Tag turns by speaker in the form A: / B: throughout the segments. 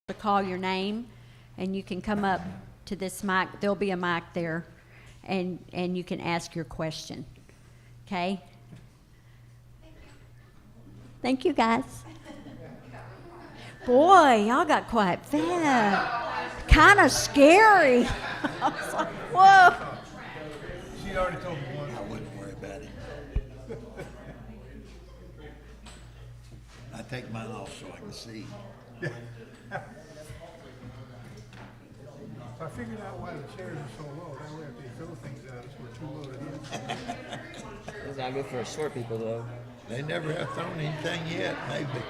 A: to call your name, and you can come up to this mic. There'll be a mic there, and you can ask your question. Okay? Thank you, guys. Boy, y'all got quiet fast. Kind of scary. I was like, whoa.
B: She already told me once.
C: I wouldn't worry about it. I take mine off so I can see.
B: So I figured out why the chairs are so low. That way if they throw things at us, we're too low to hit.
D: It's not good for short people, though.
C: They never have thrown anything yet, maybe.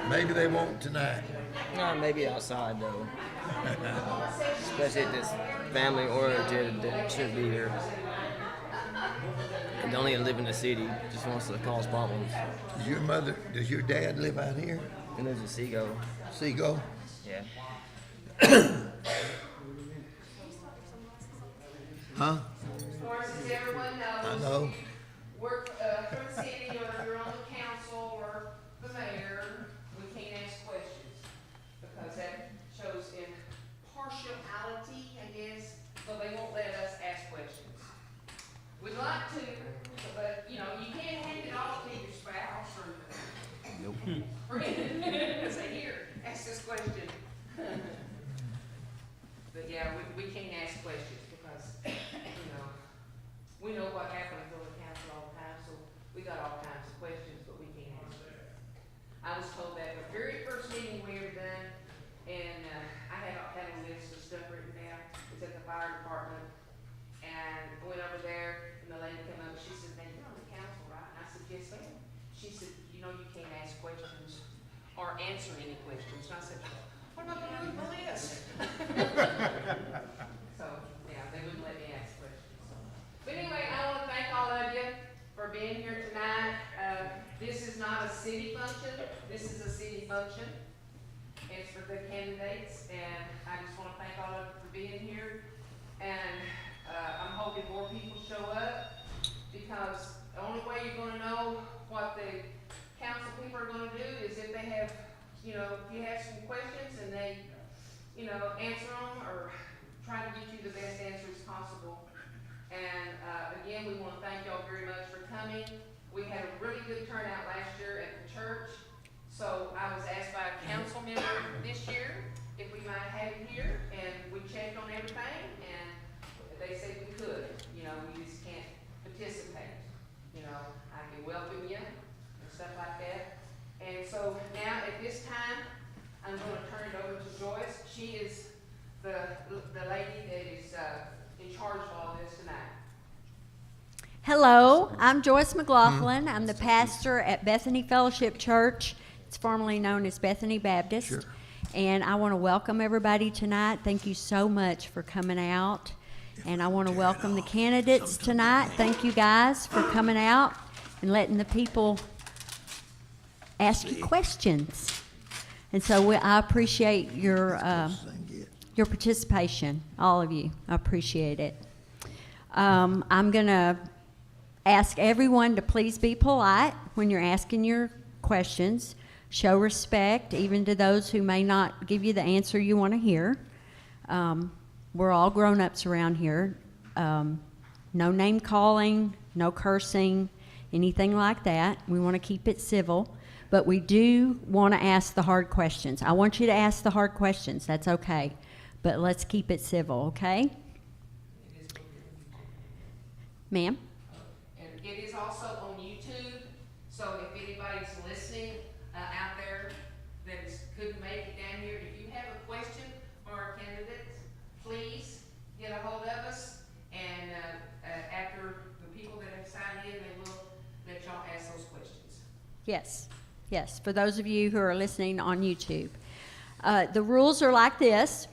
C: Maybe they won't tonight.
D: No, maybe outside, though. Especially if this family oriented that should be here. And don't even live in the city, just wants to cause problems.
C: Does your dad live out here?
D: And there's a seagull.
C: Seagull?
D: Yeah.
C: Huh?
E: Of course, as everyone knows,
C: I know.
E: we're from the city, or if you're on the council or the mayor, we can't ask questions because that shows impartiality, I guess, so they won't let us ask questions. We'd like to, but you can't hand it off to your spouse or friend and say, here, ask this question. But yeah, we can't ask questions because, we know what happens on the council all the time, so we got all kinds of questions, but we can't answer them. I was told that the very first meeting we ever done, and I had a list of stuff written down, it's at the fire department, and I went over there, and the lady came up, she said, "Man, you're on the council, right?" And I said, "Yes, ma'am." She said, "You can't ask questions or answer any questions." And I said, "What am I gonna do with my list?" So, yeah, they wouldn't let me ask questions. But anyway, I want to thank all of you for being here tonight. This is not a city function. This is a city function. It's for the candidates, and I just want to thank all of you for being here. And I'm hoping more people show up, because the only way you're going to know what the council people are going to do is if they have, if you have some questions and they, answer them or try to get you the best answers possible. And again, we want to thank y'all very much for coming. We had a really good turnout last year at the church. So I was asked by a council member this year if we might have it here, and we checked on everything, and they said we could. We just can't participate. I can welcome you and stuff like that. And so now at this time, I'm going to turn it over to Joyce. She is the lady that is in charge of all this tonight.
A: Hello, I'm Joyce McLaughlin. I'm the pastor at Bethany Fellowship Church. It's formerly known as Bethany Baptist.
C: Sure.
A: And I want to welcome everybody tonight. Thank you so much for coming out. And I want to welcome the candidates tonight. Thank you guys for coming out and letting the people ask you questions. And so I appreciate your participation, all of you. I appreciate it. I'm going to ask everyone to please be polite when you're asking your questions. Show respect, even to those who may not give you the answer you want to hear. We're all grown-ups around here. No name calling, no cursing, anything like that. We want to keep it civil. But we do want to ask the hard questions. I want you to ask the hard questions. That's okay. But let's keep it civil, okay? Ma'am?
E: And it is also on YouTube, so if anybody's listening out there that couldn't make it down here, if you have a question for our candidates, please get a hold of us, and after the people that have signed in, they will let y'all ask those questions.
A: Yes, for those of you who are listening on YouTube. The rules are like this.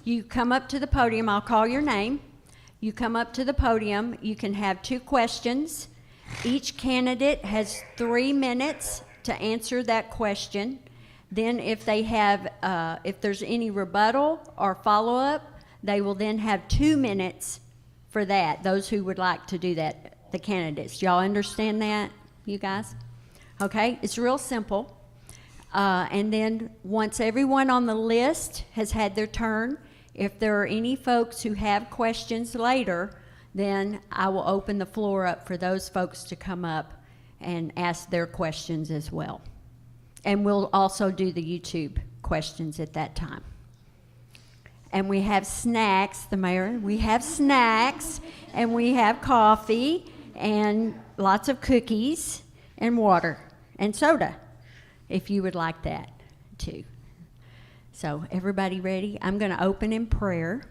A: You come up to the podium, I'll call your name. You come up to the podium, you can have 2 questions. Each candidate has 3 minutes to answer that question. Then if they have, if there's any rebuttal or follow-up, they will then have 2 minutes for that, those who would like to do that, the candidates. Y'all understand that, you guys? Okay, it's real simple. And then once everyone on the list has had their turn, if there are any folks who have questions later, then I will open the floor up for those folks to come up and ask their questions as well. And we'll also do the YouTube questions at that time. And we have snacks, the mayor, we have snacks, and we have coffee, and lots of cookies, and water, and soda, if you would like that, too. So, everybody ready? I'm going to open in prayer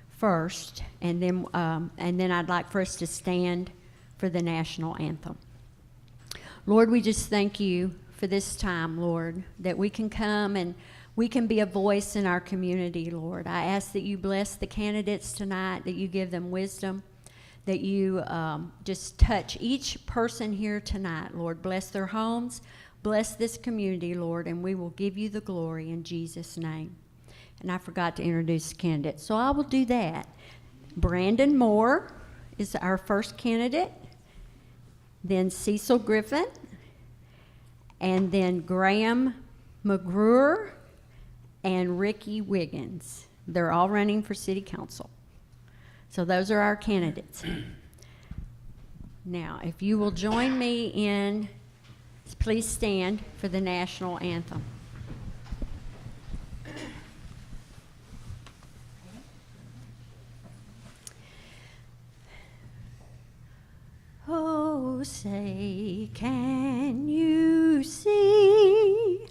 A: first, and then I'd like for us to stand for the national anthem. Lord, we just thank you for this time, Lord, that we can come and we can be a voice in our community, Lord. I ask that you bless the candidates tonight, that you give them wisdom, that you just touch each person here tonight, Lord. Bless their homes, bless this community, Lord, and we will give you the glory in Jesus' name. And I forgot to introduce the candidates, so I will do that. Brandon Moore is our first candidate, then Cecil Griffin, and then Graham McGruer and Ricky Wiggins. They're all running for city council. So those are our candidates. Now, if you will join me in, please stand for the national anthem. Oh, say, can you see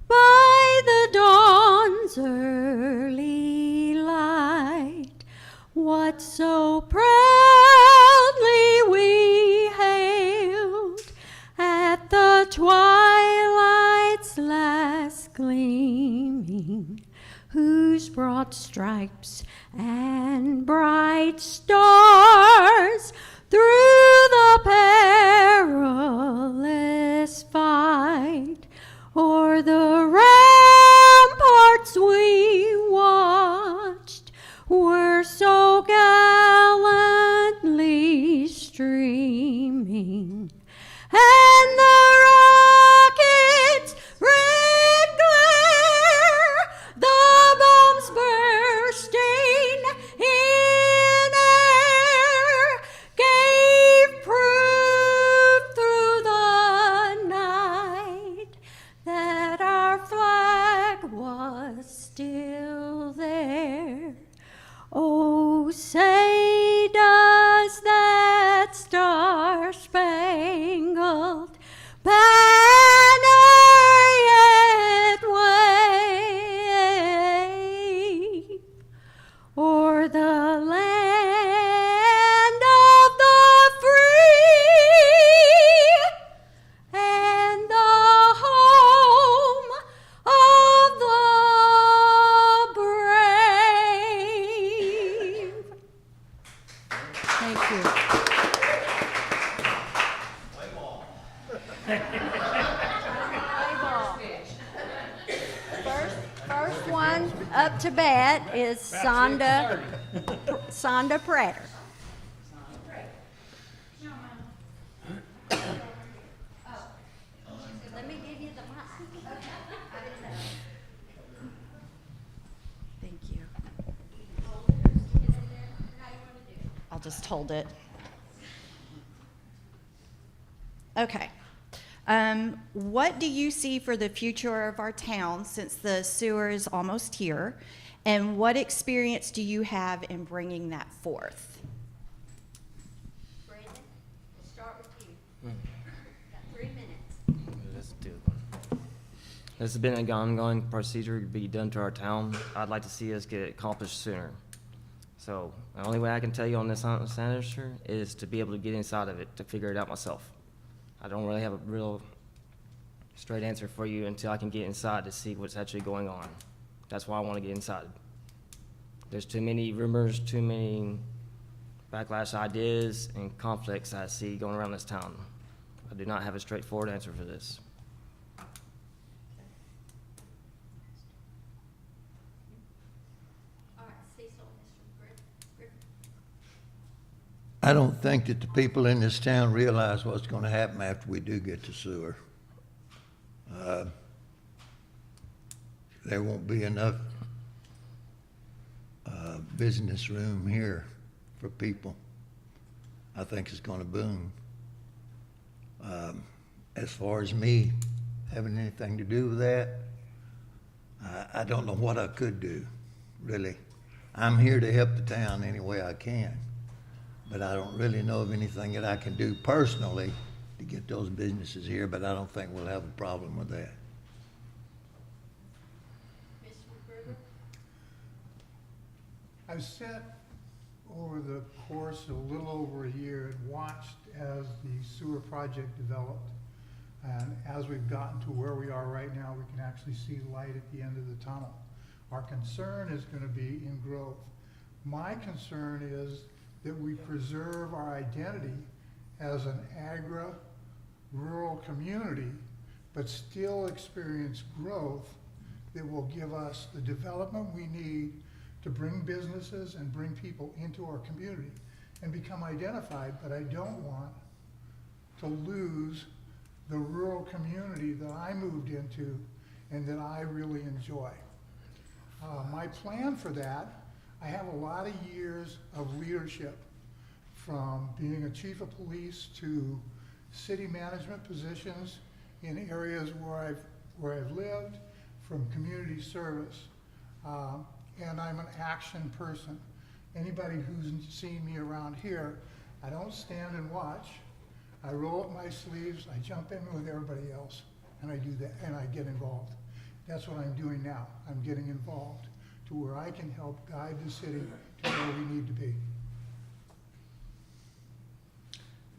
A: by the dawn's early light what so proudly we hailed at the twilight's last gleaming, whose broad stripes and bright stars through the perilous fight o'er the ramparts we watched were so gallantly streaming, and the rockets' red glare, the bombs bursting in air, gave proof through the night that our flag was still there. Oh, say does that star-spangled banner yet wave o'er the land of the free and the home of the brave? Thank you. First one up to bat is Sonda Prater. Let me give you the mic.
F: Thank you. I'll just hold it. Okay. What do you see for the future of our town since the sewer is almost here? And what experience do you have in bringing that forth?
A: Brandon, we'll start with you. Got 3 minutes.
D: Let's do it. This has been an ongoing procedure to be done to our town. I'd like to see us get it accomplished sooner. So the only way I can tell you on this senator is to be able to get inside of it to figure it out myself. I don't really have a real straight answer for you until I can get inside to see what's actually going on. That's why I want to get inside. There's too many rumors, too many backlash ideas and conflicts I see going around this town. I do not have a straightforward answer for this.
A: All right, Cecil, Mr. Griffin.
C: I don't think that the people in this town realize what's going to happen after we do get to sewer. there won't be enough business room here for people. I think it's gonna boom. As far as me having anything to do with that, I don't know what I could do, really. I'm here to help the town any way I can, but I don't really know of anything that I can do personally to get those businesses here, but I don't think we'll have a problem with that.
B: I've sat over the course of a little over a year and watched as the sewer project developed. And as we've gotten to where we are right now, we can actually see light at the end of the tunnel. Our concern is going to be in growth. My concern is that we preserve our identity as an agri-rural community, but still experience growth that will give us the development we need to bring businesses and bring people into our community and become identified, but I don't want to lose the rural community that I moved into and that I really enjoy. My plan for that, I have a lot of years of leadership, from being a chief of police to city management positions in areas where I've lived, from community service. And I'm an action person. Anybody who's seen me around here, I don't stand and watch. I roll up my sleeves, I jump in with everybody else, and I do that, and I get involved. That's what I'm doing now. I'm getting involved to where I can help guide the city to where we need to be.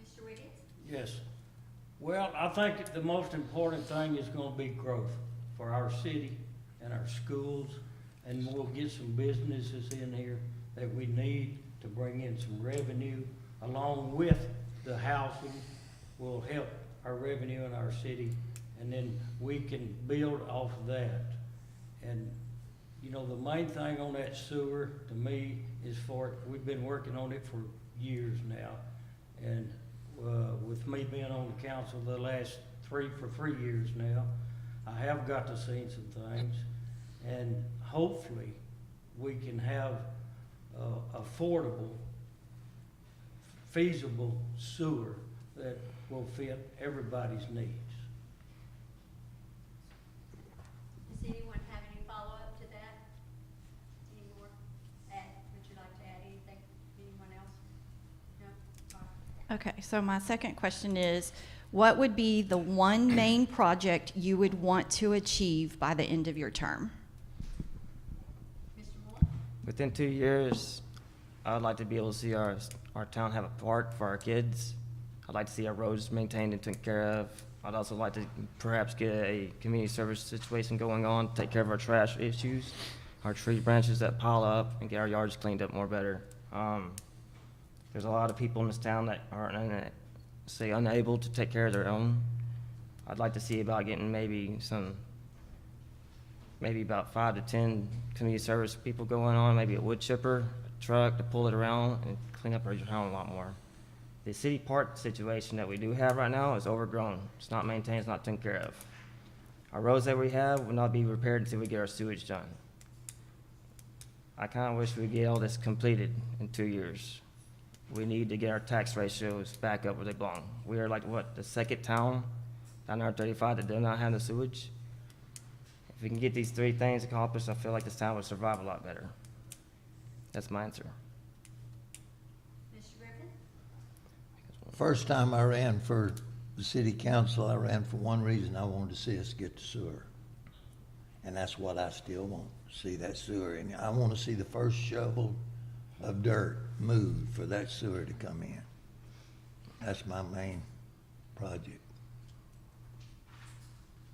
A: Mr. Wiggins?
G: Yes. Well, I think the most important thing is gonna be growth for our city and our schools, and we'll get some businesses in here that we need to bring in some revenue, along with the housing will help our revenue in our city, and then we can build off of that. And, you know, the main thing on that sewer, to me, is we've been working on it for years now, and with me being on the council the last 3 years now, I have got to see some things, and hopefully we can have affordable, feasible sewer that will fit everybody's needs.
A: Does anyone have any follow-up to that? Any more? Would you like to add anything? Anyone else? No? All right.
F: Okay, so my second question is, what would be the one main project you would want to achieve by the end of your term?
A: Mr. Moore?
D: Within 2 years, I would like to be able to see our town have a park for our kids. I'd like to see our roads maintained and taken care of. I'd also like to perhaps get a community service situation going on, take care of our trash issues, our tree branches that pile up, and get our yards cleaned up more better. There's a lot of people in this town that are unable to take care of their own. I'd like to see about getting maybe about 5 to 10 community service people going on, maybe a wood chipper, a truck to pull it around and clean up our town a lot more. The city park situation that we do have right now is overgrown. It's not maintained, it's not taken care of. Our roads that we have will not be repaired until we get our sewage done. I kind of wish we'd get all this completed in 2 years. We need to get our tax ratios back up where they belong. We are like, the second town down there on 35 that does not have the sewage? If we can get these 3 things accomplished, I feel like this town would survive a lot better. That's my answer.
A: Mr. Griffin?
C: First time I ran for the city council, I ran for one reason. I wanted to see us get the sewer. And that's what I still want, see that sewer. And I want to see the first shovel of dirt moved for that sewer to come in. That's my main project.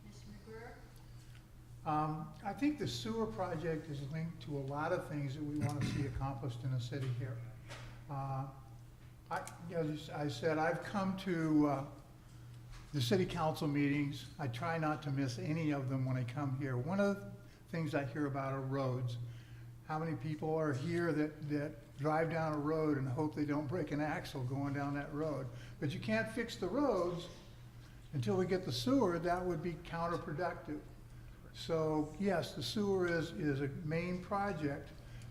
A: Mr. McGruer?
B: I think the sewer project is linked to a lot of things that we want to see accomplished in the city here. As I said, I've come to the city council meetings. I try not to miss any of them when I come here. One of the things I hear about are roads. How many people are here that drive down a road and hope they don't break an axle going down that road? But you can't fix the roads until we get the sewer. That would be counterproductive. So yes, the sewer is a main project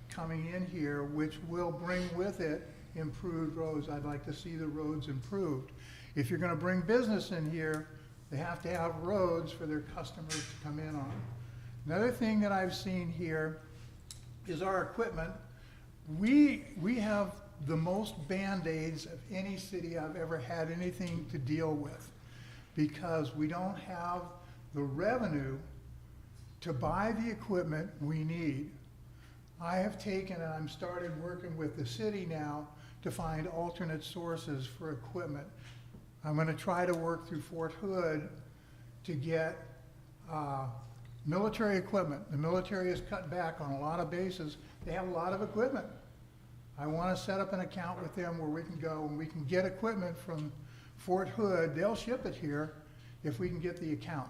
B: coming in here, which will bring with it improved roads. I'd like to see the roads improved. If you're gonna bring business in here, they have to have roads for their customers to come in on. Another thing that I've seen here is our equipment. We have the most Band-Aids of any city I've ever had anything to deal with, because we don't have the revenue to buy the equipment we need. I have taken, and I'm started working with the city now to find alternate sources for equipment. I'm gonna try to work through Fort Hood to get military equipment. The military has cut back on a lot of bases. They have a lot of equipment. I wanna set up an account with them where we can go and we can get equipment from Fort Hood. They'll ship it here if we can get the account.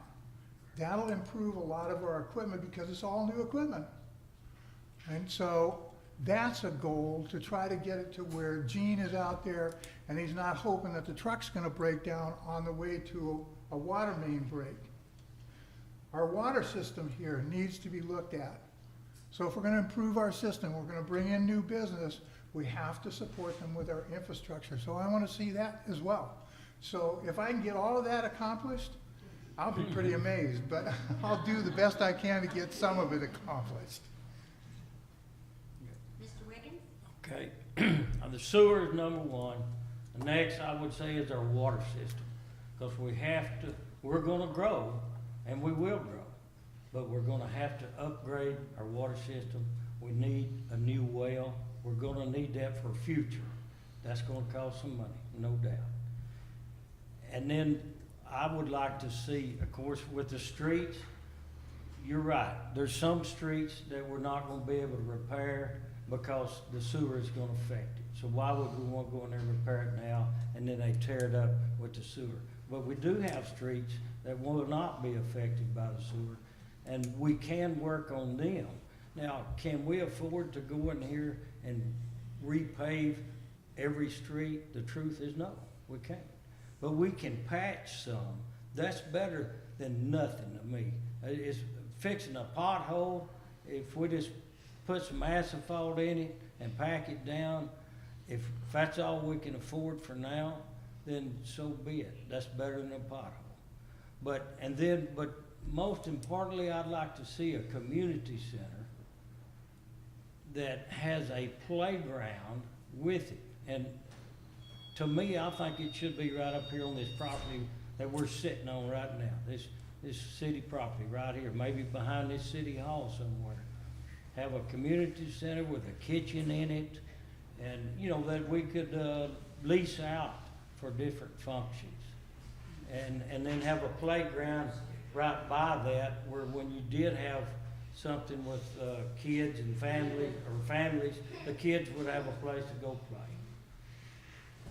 B: That'll improve a lot of our equipment because it's all new equipment. And so that's a goal, to try to get it to where Gene is out there and he's not hoping that the truck's gonna break down on the way to a water main break. Our water system here needs to be looked at. So if we're gonna improve our system, we're gonna bring in new business, we have to support them with our infrastructure. So I wanna see that as well. So if I can get all of that accomplished, I'll be pretty amazed, but I'll do the best I can to get some of it accomplished.
A: Mr. Wiggins?
G: Okay, the sewer is number one. The next, I would say, is our water system. Because we're gonna grow, and we will grow, but we're gonna have to upgrade our water system. We need a new well. We're gonna need that for future. That's gonna cost some money, no doubt. And then I would like to see, of course, with the streets, you're right. There's some streets that we're not gonna be able to repair because the sewer is gonna affect it. So why would we want to go in there and repair it now and then they tear it up with the sewer? But we do have streets that will not be affected by the sewer, and we can work on them. Now, can we afford to go in here and repave every street? The truth is no, we can't. But we can patch some. That's better than nothing to me. It's fixing a pothole. If we just put some asphalt in it and pack it down, if that's all we can afford for now, then so be it. That's better than a pothole. But most importantly, I'd like to see a community center that has a playground with it. And to me, I think it should be right up here on this property that we're sitting on right now. This city property right here, maybe behind this city hall somewhere. Have a community center with a kitchen in it, and you know, that we could lease out for different functions. And then have a playground right by that, where when you did have something with kids and families, the kids would have a place to go play.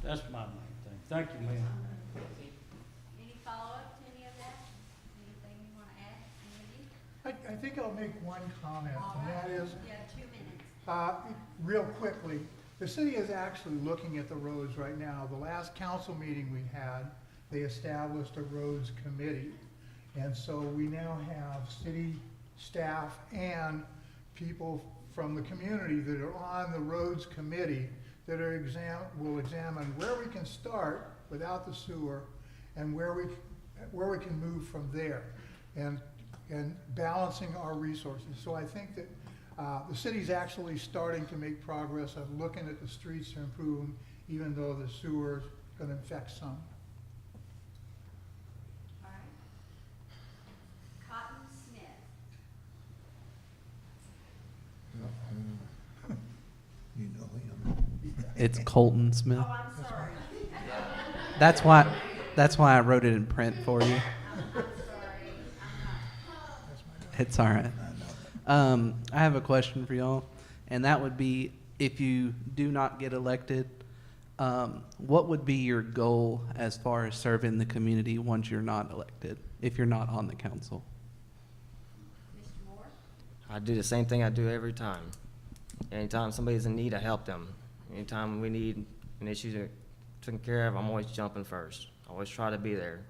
G: That's my main thing. Thank you, ma'am.
A: Any follow-up to any of that? Anything you want to add? Andy?
B: I think I'll make one comment, and that is,
A: You have 2 minutes.
B: real quickly, the city is actually looking at the roads right now. The last council meeting we had, they established a roads committee. And so we now have city staff and people from the community that are on the roads committee that are will examine where we can start without the sewer and where we can move from there, and balancing our resources. So I think that the city's actually starting to make progress of looking at the streets to improve them, even though the sewer's going to affect some.
A: All right. Cotton Smith.
C: You know him.
H: It's Colton Smith.
A: Oh, I'm sorry.
H: That's why I wrote it in print for you.
A: I'm sorry.
H: It's all right. I have a question for y'all, and that would be, if you do not get elected, what would be your goal as far as serving the community once you're not elected, if you're not on the council?
A: Mr. Moore?
D: I do the same thing I do every time. Anytime somebody's in need, I help them. Anytime we need an issue taken care of, I'm always jumping first. I always try to be there.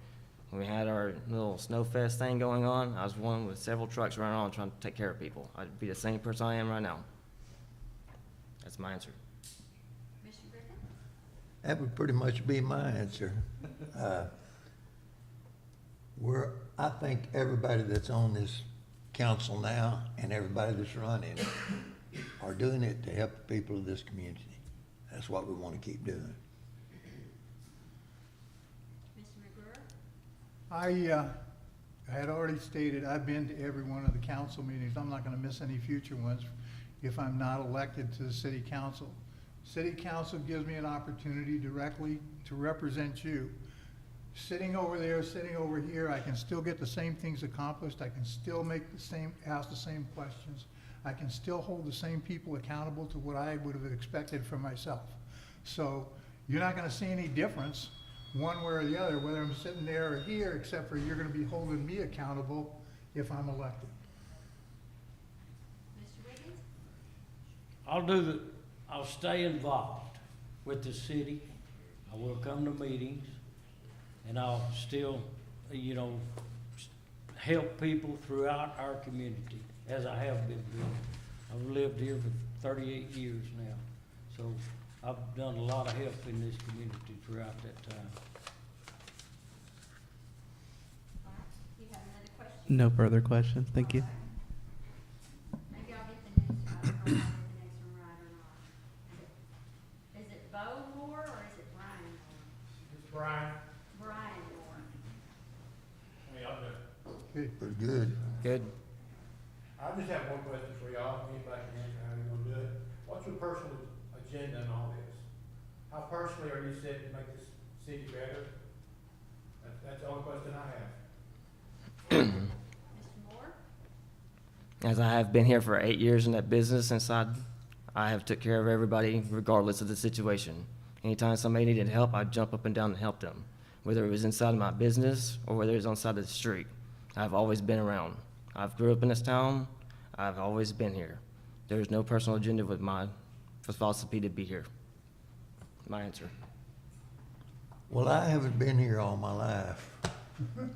D: When we had our little snow fest thing going on, I was one with several trucks running on trying to take care of people. I'd be the same person I am right now. That's my answer.
A: Mr. Griffin?
C: That would pretty much be my answer. I think everybody that's on this council now and everybody that's running are doing it to help the people of this community. That's what we want to keep doing.
A: Mr. McGruer?
B: I had already stated, I've been to every one of the council meetings. I'm not gonna miss any future ones if I'm not elected to the city council. City council gives me an opportunity directly to represent you. Sitting over there, sitting over here, I can still get the same things accomplished. I can still ask the same questions. I can still hold the same people accountable to what I would have expected from myself. So you're not gonna see any difference one way or the other, whether I'm sitting there or here, except for you're gonna be holding me accountable if I'm elected.
A: Mr. Wiggins?
G: I'll stay involved with the city. I will come to meetings, and I'll still, help people throughout our community, as I have been doing. I've lived here for 38 years now, so I've done a lot of help in this community throughout that time.
A: All right, you have another question?
H: No further questions. Thank you.
A: Maybe I'll get the next, I don't know if I'll get the next one right or not. Is it Bo Moore or is it Brian Moore?
I: It's Brian.
A: Brian Moore.
I: Hey, I'm good.
B: Okay.
C: Pretty good.
D: Good.
I: I just have one question for y'all, anybody can answer how you're gonna do it. What's your personal agenda in all this? How personally are you set to make this city better? That's the only question I have.
A: Mr. Moore?
D: As I have been here for 8 years in that business inside, I have took care of everybody regardless of the situation. Anytime somebody needed help, I'd jump up and down and help them. Whether it was inside of my business or whether it was on the side of the street, I've always been around. I've grew up in this town. I've always been here. There's no personal agenda with my philosophy to be here. My answer.
C: Well, I haven't been here all my life.
E: Been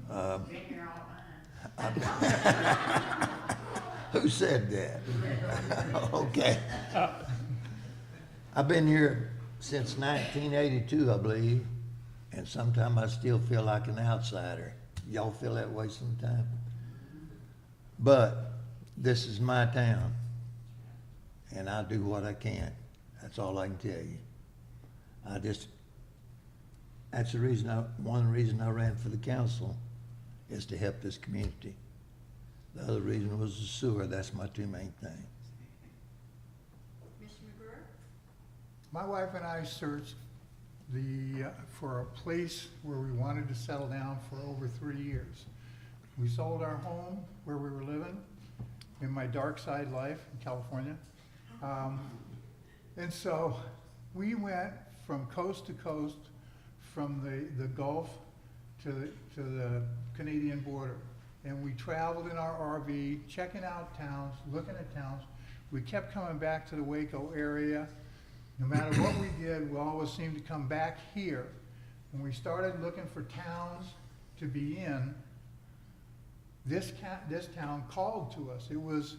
E: here all mine.
C: Who said that? Okay. I've been here since 1982, I believe, and sometimes I still feel like an outsider. Y'all feel that way sometime? But this is my town, and I'll do what I can. That's all I can tell you. That's the reason one reason I ran for the council is to help this community. The other reason was the sewer. That's my two main things.
A: Mr. McGruer?
B: My wife and I searched for a place where we wanted to settle down for over 3 years. We sold our home where we were living in my dark side life in California. And so we went from coast to coast, from the Gulf to the Canadian border. And we traveled in our RV, checking out towns, looking at towns. We kept coming back to the Waco area. No matter what we did, we always seemed to come back here. When we started looking for towns to be in, this town called to us. It was,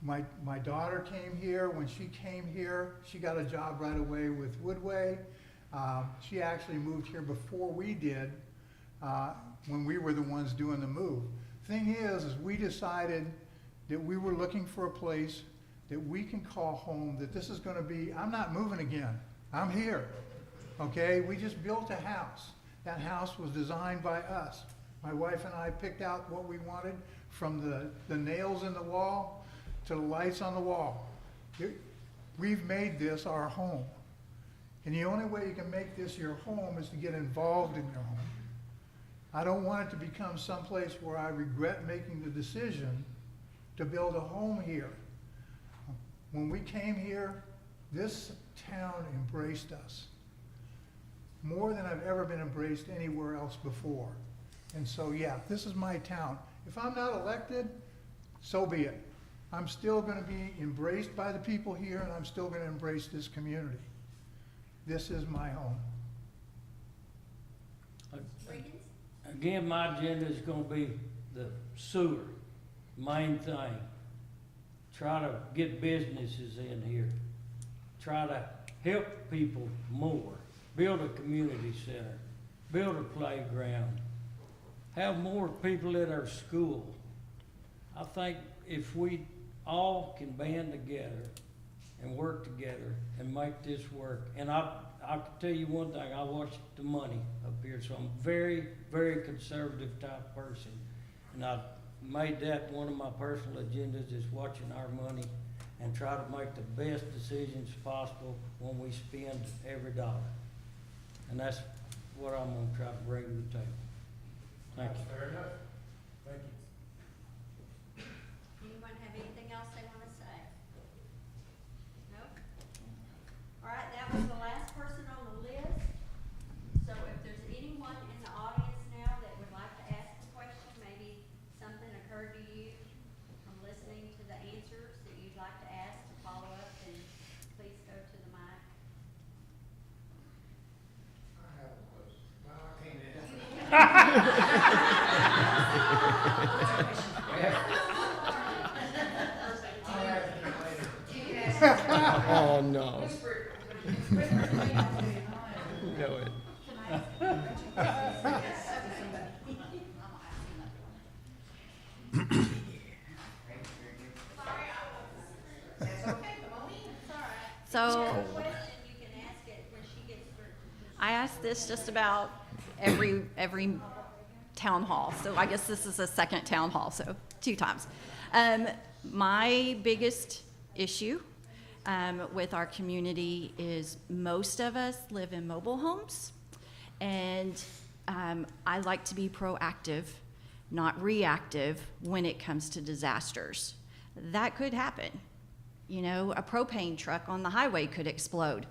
B: my daughter came here. When she came here, she got a job right away with Woodway. She actually moved here before we did, when we were the ones doing the move. Thing is we decided that we were looking for a place that we can call home, that this is gonna be, I'm not moving again, I'm here, okay? We just built a house. That house was designed by us. My wife and I picked out what we wanted, from the nails in the wall to the lights on the wall. We've made this our home. And the only way you can make this your home is to get involved in your home. I don't want it to become someplace where I regret making the decision to build a home here. When we came here, this town embraced us more than I've ever been embraced anywhere else before. And so, yeah, this is my town. If I'm not elected, so be it. I'm still gonna be embraced by the people here, and I'm still gonna embrace this community. This is my home.
A: Wiggins?
G: Again, my agenda is gonna be the sewer, main thing. Try to get businesses in here. Try to help people more. Build a community center. Build a playground. Have more people at our school. I think if we all can band together and work together and make this work, and I can tell you one thing, I watch the money up here, so I'm a very, very conservative type person. And I made that one of my personal agendas, is watching our money and try to make the best decisions possible when we spend every dollar. And that's what I'm gonna try to bring to the table. Thank you.
I: Fair enough. Thank you.
A: Anyone have anything else they want to say? No? All right, that was the last person on the list. So if there's anyone in the audience now that would like to ask a question, maybe something occurred to you from listening to the answers that you'd like to ask to follow up, then please go to the mic.
I: I have a question. Well, I can't answer. I'll ask you later.
D: Oh, no. No, it.
F: So I ask this just about every town hall. So I guess this is the second town hall, so 2 times. My biggest issue with our community is most of us live in mobile homes, and I like to be proactive, not reactive when it comes to disasters. That could happen. You know, a propane truck on the highway could explode.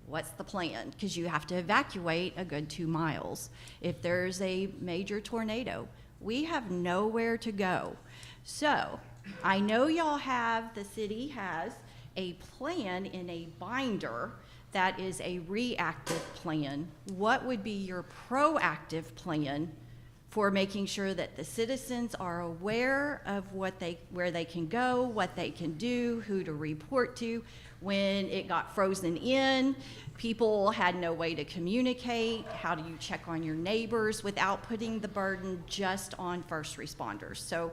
F: What's the plan? Because you have to evacuate a good 2 miles. If there's a major tornado, we have nowhere to go. So I know the city has a plan in a binder that is a reactive plan. What would be your proactive plan for making sure that the citizens are aware of where they can go, what they can do, who to report to? When it got frozen in, people had no way to communicate. How do you check on your neighbors without putting the burden just on first responders? So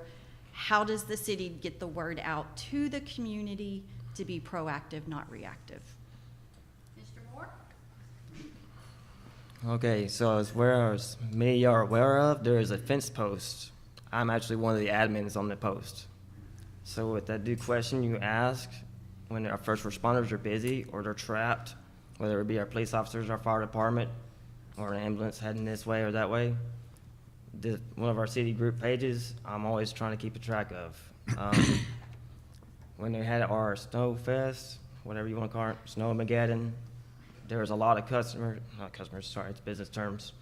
F: how does the city get the word out to the community to be proactive, not reactive?
A: Mr. Moore?
D: Okay, so as many of you are aware of, there is a fence post. I'm actually one of the admins on the post. So with that due question you ask, when our first responders are busy or they're trapped, whether it be our police officers, our fire department, or an ambulance heading this way or that way, one of our city group pages, I'm always trying to keep a track of. When they had our Snow Fest, whatever you want to call it, Snowmageddon, there was a lot of it's business terms.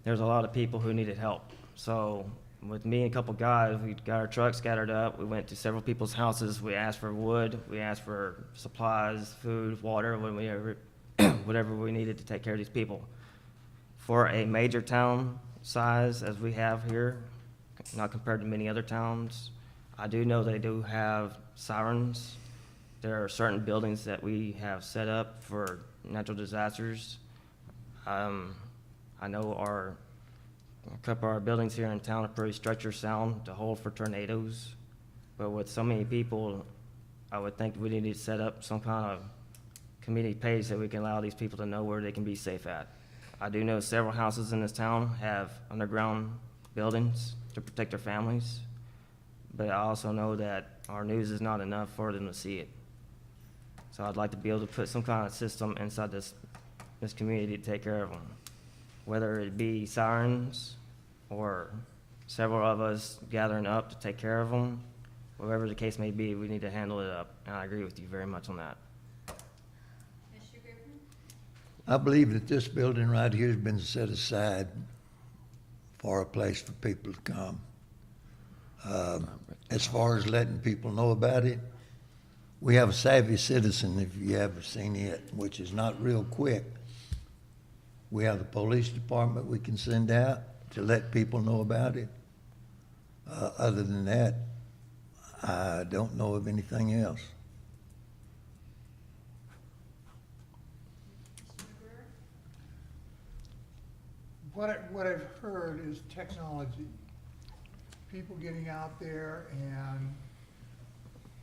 D: There's a lot of people who needed help. So with me and a couple guys, we got our trucks scattered up. We went to several people's houses. We asked for wood. We asked for supplies, food, water, whatever we needed to take care of these people. For a major town size as we have here, not compared to many other towns, I do know they do have sirens. There are certain buildings that we have set up for natural disasters. I know a couple of our buildings here in town are pretty structure sound to hold for tornadoes. But with so many people, I would think we need to set up some kind of community page that we can allow these people to know where they can be safe at. I do know several houses in this town have underground buildings to protect their families. But I also know that our news is not enough for them to see it. So I'd like to be able to put some kind of system inside this community to take care of them. Whether it be sirens or several of us gathering up to take care of them, whatever the case may be, we need to handle it up. And I agree with you very much on that.
A: Mr. Griffin?
C: I believe that this building right here has been set aside for a place for people to come. As far as letting people know about it, we have a Savvy Citizen, if you ever seen it, which is not real quick. We have the police department we can send out. to let people know about it. Other than that, I don't know of anything else.
B: What I've heard is technology. People getting out there and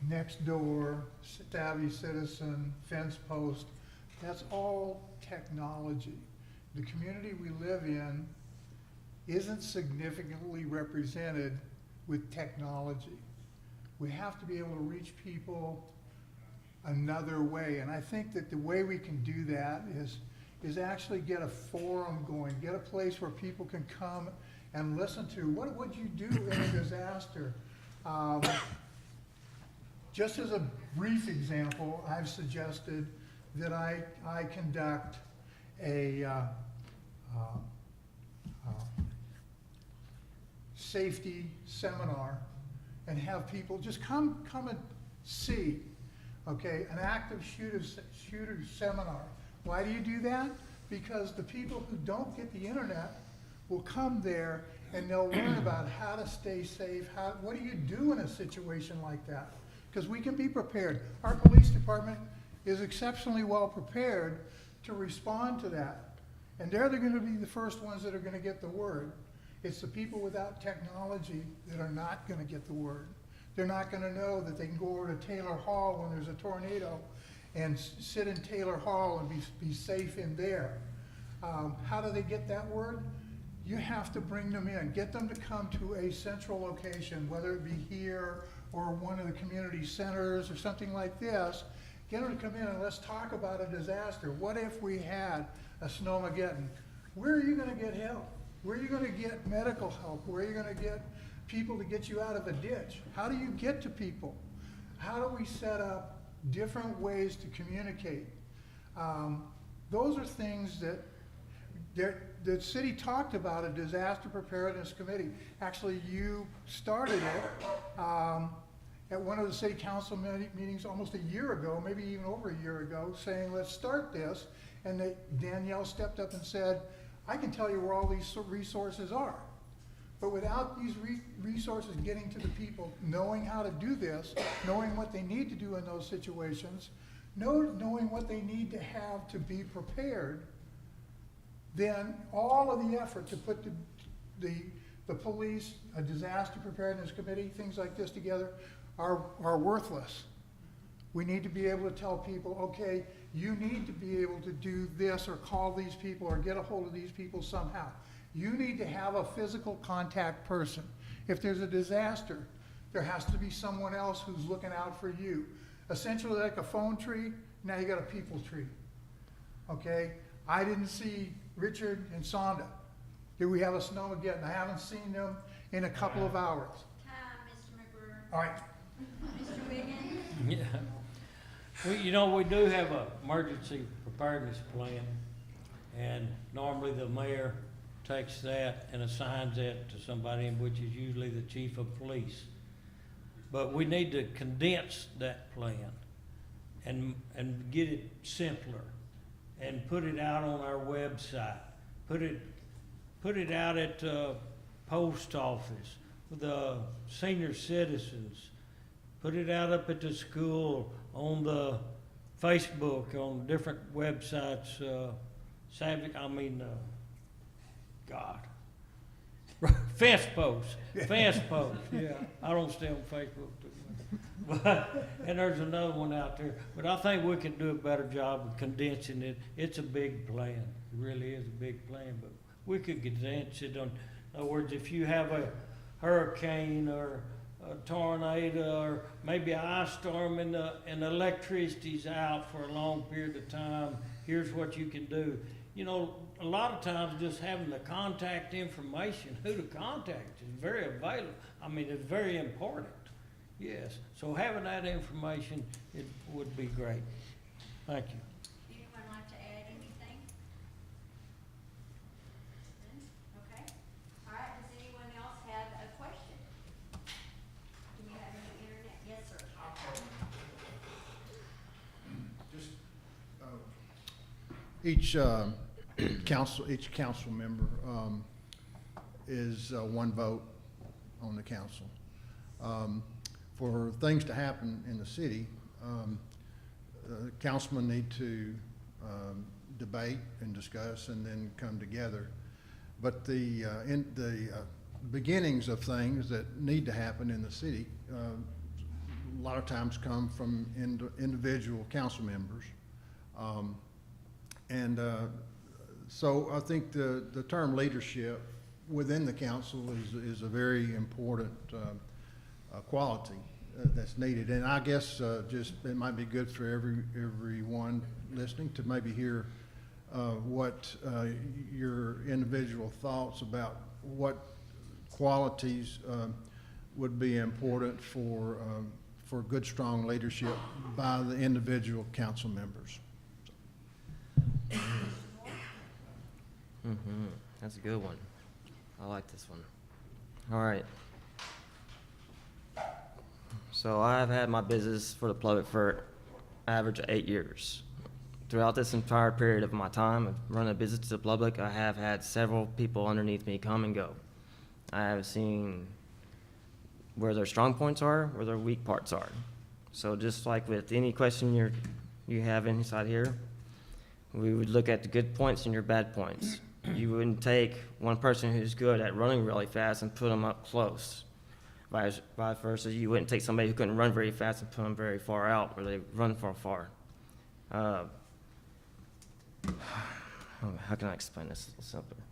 B: next door, savvy citizen, fence post, that's all technology. The community we live in isn't significantly represented with technology. We have to be able to reach people another way, and I think that the way we can do that is actually get a forum going, get a place where people can come and listen to, what would you do in a disaster? Just as a brief example, I've suggested that I conduct a safety seminar and have people just come and see, okay, an active shooter seminar. Why do you do that? Because the people who don't get the internet will come there and they'll learn about how to stay safe, what do you do in a situation like that? Because we can be prepared. Our police department is exceptionally well prepared to respond to that. And they're going to be the first ones that are going to get the word. It's the people without technology that are not going to get the word. They're not going to know that they can go over to Taylor Hall when there's a tornado and sit in Taylor Hall and be safe in there. How do they get that word? You have to bring them in, get them to come to a central location, whether it be here or one of the community centers or something like this. Get them to come in and let's talk about a disaster. What if we had a snowmageddon? Where are you going to get help? Where are you going to get medical help? Where are you going to get people to get you out of a ditch? How do you get to people? How do we set up different ways to communicate? Those are things that the city talked about, a disaster preparedness committee. Actually, you started it at one of the city council meetings almost a year ago, maybe even over a year ago, saying, let's start this. And Danielle stepped up and said, I can tell you where all these resources are. But without these resources getting to the people, knowing how to do this, knowing what they need to do in those situations, knowing what they need to have to be prepared, then all of the effort to put the police, a disaster preparedness committee, things like this together are worthless. We need to be able to tell people, okay, you need to be able to do this or call these people or get a hold of these people somehow. You need to have a physical contact person. If there's a disaster, there has to be someone else who's looking out for you. Essentially like a phone tree, now you got a people tree. Okay? I didn't see Richard and Sonda. Did we have a snowmageddon? I haven't seen them in a couple of hours.
A: Time, Mr. McGruer.
B: All right.
A: Mr. Wiggins?
G: Yeah. We do have a emergency preparedness plan, and normally the mayor takes that and assigns that to somebody, which is usually the chief of police. But we need to condense that plan and get it simpler and put it out on our website. Put it out at the post office, the senior citizens. Put it out up at the school, on the Facebook, on different websites, Fence posts, yeah. I don't stay on Facebook too much. And there's another one out there. But I think we can do a better job of condensing it. It's a big plan. It really is a big plan, but we could condense it on, in other words, if you have a hurricane or a tornado or maybe an ice storm and the electricity's out for a long period of time, here's what you can do. A lot of times just having the contact information, who to contact, is very available. It's very important. Yes. So having that information, it would be great. Thank you.
A: Anyone like to add anything? Okay. All right, does anyone else have a question? Do you have any internet? Yes, sir.
I: Just each council member,
J: is one vote on the council. For things to happen in the city, councilmen need to debate and discuss and then come together. But the beginnings of things that need to happen in the city a lot of times come from individual council members. So I think the term leadership within the council is a very important quality that's needed. And I guess just it might be good for everyone listening to maybe hear what your individual thoughts about what qualities would be important for good, strong leadership by the individual council members.
D: That's a good one. I like this one. All right. So I've had my business for the public for average of 8 years. Throughout this entire period of my time of running a business to the public, I have had several people underneath me come and go. I have seen where their strong points are, where their weak parts are. So just like with any question you have inside here, we would look at the good points and your bad points. You wouldn't take one person who's good at running really fast and put them up close. Vice versa, you wouldn't take somebody who couldn't run very fast and put them very far out where they run far. How can I explain this a little simpler?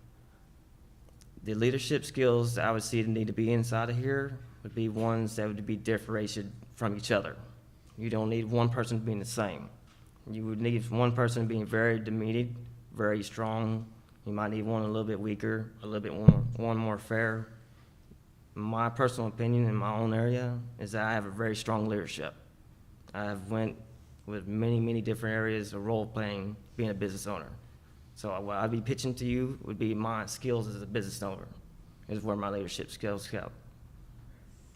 D: The leadership skills that I would see that need to be inside of here would be ones that would be differentiated from each other. You don't need one person being the same. You would need one person being very demeaned, very strong. You might need one a little bit weaker, a little bit one more fair. My personal opinion in my own area is that I have a very strong leadership. I've went with many different areas of role playing, being a business owner. So what I'd be pitching to you would be my skills as a business owner, is where my leadership skills go.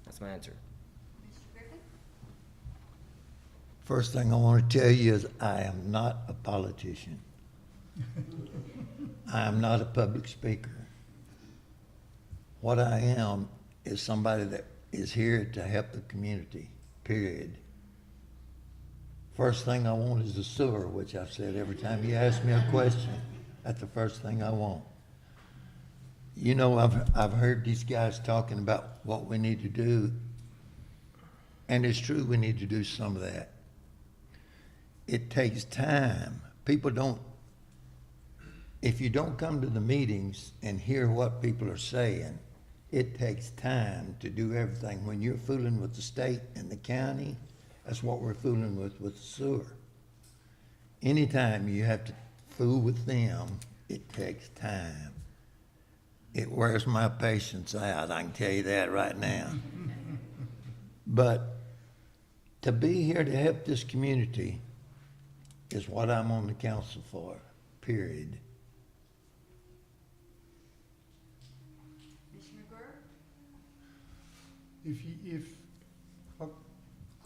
D: That's my answer.
C: First thing I want to tell you is I am not a politician. I am not a public speaker. What I am is somebody that is here to help the community, period. First thing I want is the sewer, which I've said every time you ask me a question. That's the first thing I want. You know, I've heard these guys talking about what we need to do, and it's true we need to do some of that. It takes time. People don't, if you don't come to the meetings and hear what people are saying, it takes time to do everything. When you're fooling with the state and the county, that's what we're fooling with the sewer. Anytime you have to fool with them, it takes time. It wears my patience out, I can tell you that right now. But to be here to help this community is what I'm on the council for, period.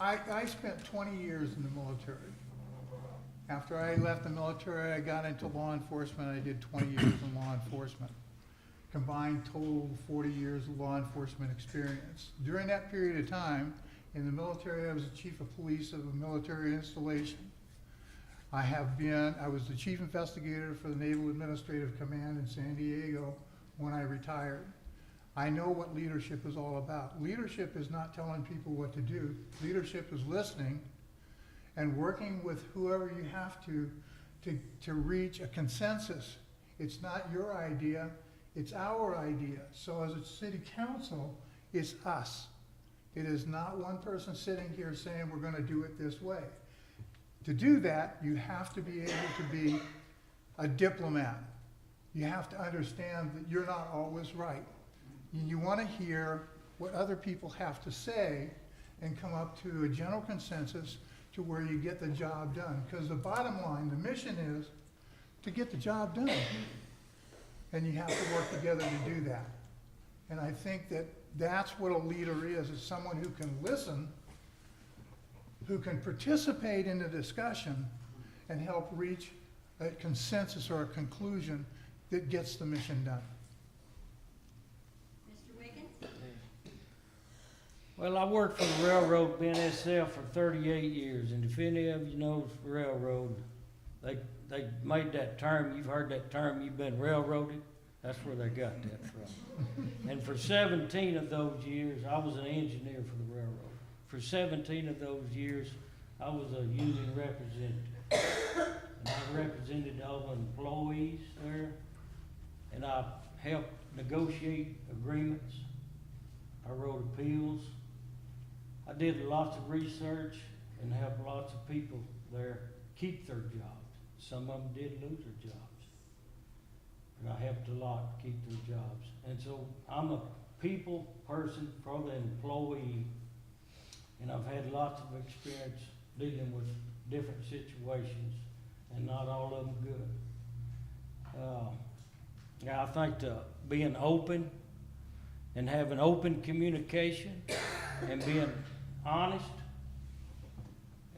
B: I spent 20 years in the military. After I left the military, I got into law enforcement. I did 20 years in law enforcement. Combined total 40 years of law enforcement experience. During that period of time, in the military, I was the chief of police of a military installation. I was the chief investigator for the Naval Administrative Command in San Diego when I retired. I know what leadership is all about. Leadership is not telling people what to do. Leadership is listening and working with whoever you have to reach a consensus. It's not your idea, it's our idea. So as a city council, it's us. It is not one person sitting here saying we're gonna do it this way. To do that, you have to be able to be a diplomat. You have to understand that you're not always right. You want to hear what other people have to say and come up to a general consensus to where you get the job done. Because the bottom line, the mission is to get the job done. And you have to work together to do that. And I think that that's what a leader is someone who can listen, who can participate in the discussion and help reach a consensus or a conclusion that gets the mission done.
G: Well, I worked for the railroad, BNSF, for 38 years, and if any of you knows the railroad, they made that term, you've heard that term, you've been railroaded, that's where they got that from. And for 17 of those years, I was an engineer for the railroad. For 17 of those years, I was a union representative. And I represented all the employees there, and I helped negotiate agreements. I wrote appeals. I did lots of research and helped lots of people there keep their jobs. Some of them did lose their jobs, but I helped a lot keep their jobs. And so I'm a people person for the employee, and I've had lots of experience dealing with different situations, and not all of them good. Yeah, I think being open and having open communication and being honest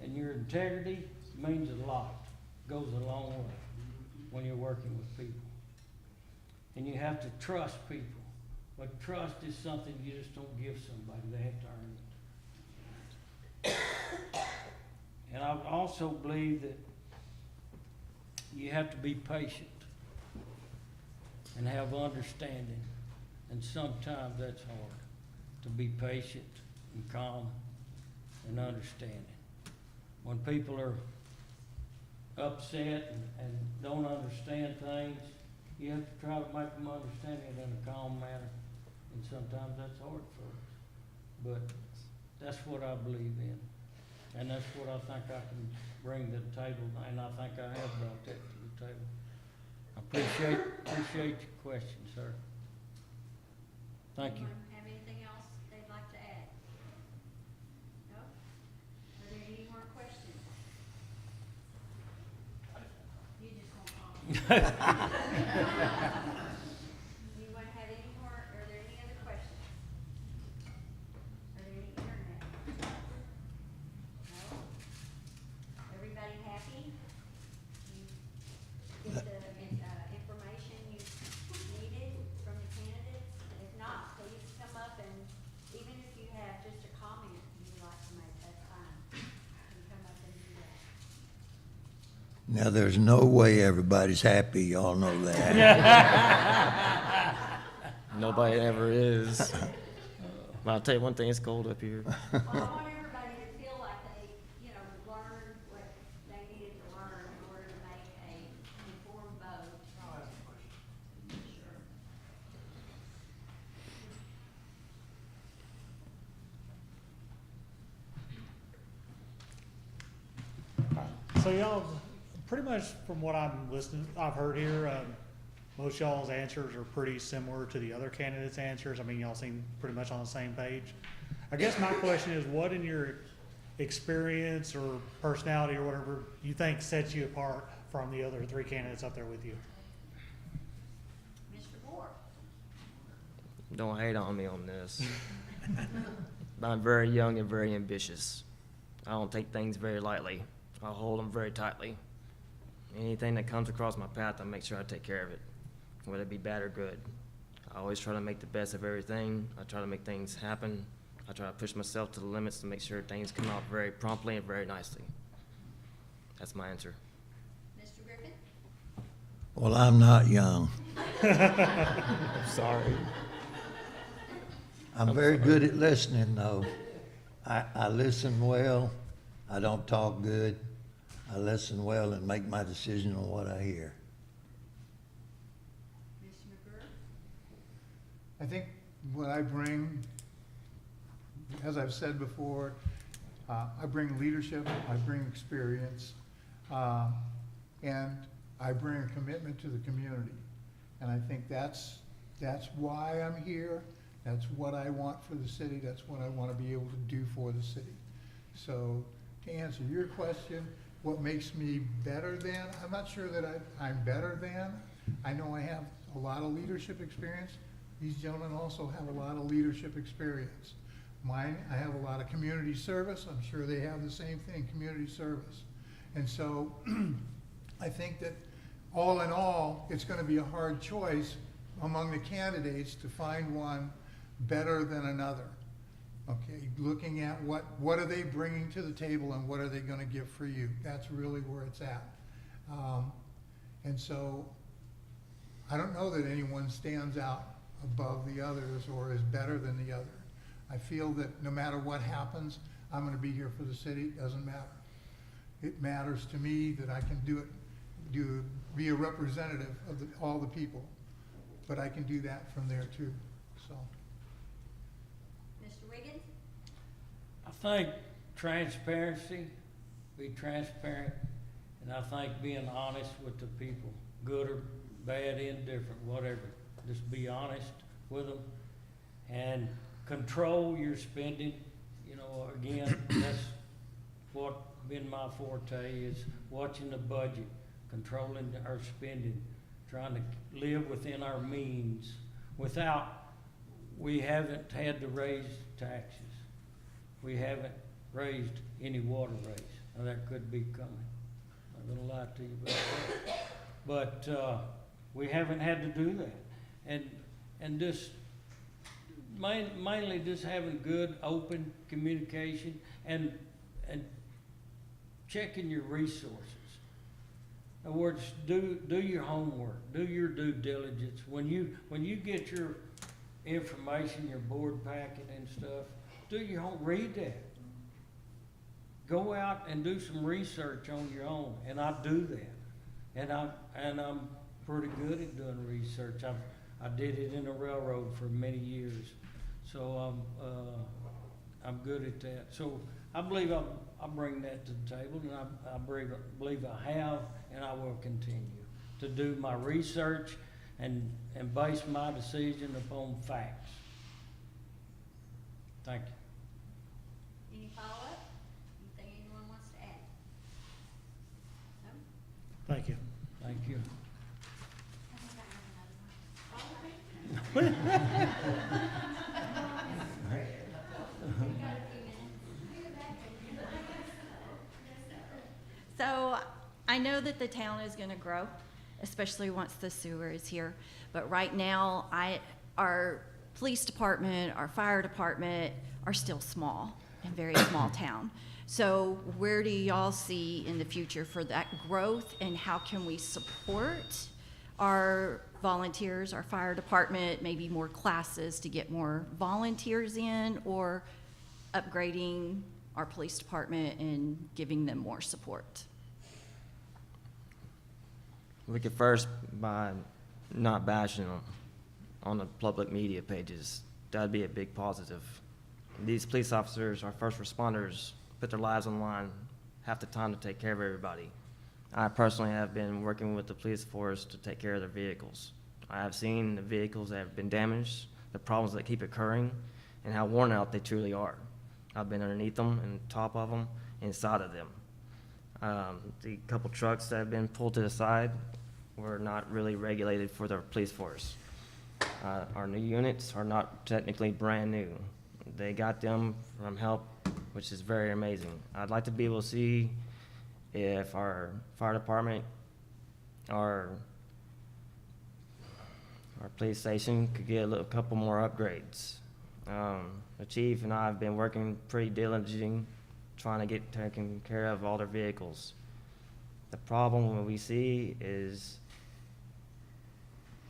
G: and your integrity means a lot, goes a long way when you're working with people. And you have to trust people, but trust is something you just don't give somebody, they have to earn it. And I also believe that you have to be patient and have understanding, and sometimes that's hard, to be patient and calm and understanding. When people are upset and don't understand things, you have to try to make them understand it in a calm manner, and sometimes that's hard for us. But that's what I believe in, and that's what I think I can bring to the table, and I think I have brought that to the table. I appreciate your question, sir. Thank you.
A: Anyone have anything else they'd like to add? No? Are there any more questions? You just won't talk. Anyone have any more, are there any other questions? Are there any internet? No? Everybody happy? You get the information you needed from the candidates? If not, please come up, and even if you have just a comment you'd like to make, that's fine. You can come up and do that.
C: Now, there's no way everybody's happy, y'all know that.
D: Nobody ever is. But I'll tell you one thing, it's cold up here.
A: Well, I want everybody to feel like they, learned what they needed to learn in order to make a informed vote. Sure.
K: So y'all, pretty much from what I've heard here, most y'all's answers are pretty similar to the other candidates' answers. I mean, y'all seem pretty much on the same page. I guess my question is, what in your experience or personality or whatever you think sets you apart from the other three candidates up there with you?
A: Mr. Moore?
D: Don't hate on me on this. I'm very young and very ambitious. I don't take things very lightly. I hold them very tightly. Anything that comes across my path, I make sure I take care of it, whether it be bad or good. I always try to make the best of everything. I try to make things happen. I try to push myself to the limits to make sure things come out very promptly and very nicely. That's my answer.
A: Mr. Griffin?
C: Well, I'm not young.
D: Sorry.
C: I'm very good at listening, though. I listen well. I don't talk good. I listen well and make my decision on what I hear.
A: Mr. McGurr?
B: I think what I bring, as I've said before, I bring leadership, I bring experience, and I bring a commitment to the community. And I think that's why I'm here. That's what I want for the city. That's what I want to be able to do for the city. So to answer your question, what makes me better than? I'm not sure that I'm better than. I know I have a lot of leadership experience. These gentlemen also have a lot of leadership experience. Mine, I have a lot of community service. I'm sure they have the same thing, community service. And so I think that all in all, it's going to be a hard choice among the candidates to find one better than another. Okay, looking at what are they bringing to the table and what are they gonna give for you? That's really where it's at. And so, I don't know that anyone stands out above the others or is better than the other. I feel that no matter what happens, I'm gonna be here for the city, doesn't matter. It matters to me that I can be a representative of all the people, but I can do that from there too, so.
A: Mr. Wiggins?
G: I think transparency, be transparent, and I think being honest with the people, good or bad, indifferent, whatever. Just be honest with them and control your spending. You know, again, that's what been my forte, is watching the budget, controlling our spending, trying to live within our means we haven't had to raise taxes. We haven't raised any water rates. Now, that could be coming. I'm not gonna lie to you about that. But, we haven't had to do that. And just mainly just having good, open communication and checking your resources. In other words, do your homework, do your due diligence. When you get your information, your board packet and stuff, do your read that. Go out and do some research on your own, and I do that. And I'm pretty good at doing research. I did it in a railroad for many years, so I'm good at that. So I believe I bring that to the table, and I believe I have, and I will continue to do my research and base my decision upon facts. Thank you.
A: Any follow-up? Anything anyone wants to add? No?
K: Thank you.
G: Thank you.
F: So I know that the town is going to grow, especially once the sewer is here. But right now, our police department, our fire department are still small, and very small town. So where do y'all see in the future for that growth, and how can we support our volunteers, our fire department, maybe more classes to get more volunteers in, or upgrading our police department and giving them more support?
D: We could first by not bashing them on the public media pages. That'd be a big positive. These police officers, our first responders, put their lives on the line half the time to take care of everybody. I personally have been working with the police force to take care of their vehicles. I have seen the vehicles that have been damaged, the problems that keep occurring, and how worn out they truly are. I've been underneath them and top of them, inside of them. The couple trucks that have been pulled to the side were not really regulated for the police force. Our new units are not technically brand new. They got them from help, which is very amazing. I'd like to be able to see if our fire department, our police station could get a couple more upgrades. The chief and I have been working pretty diligently trying to get taken care of all their vehicles. The problem we see is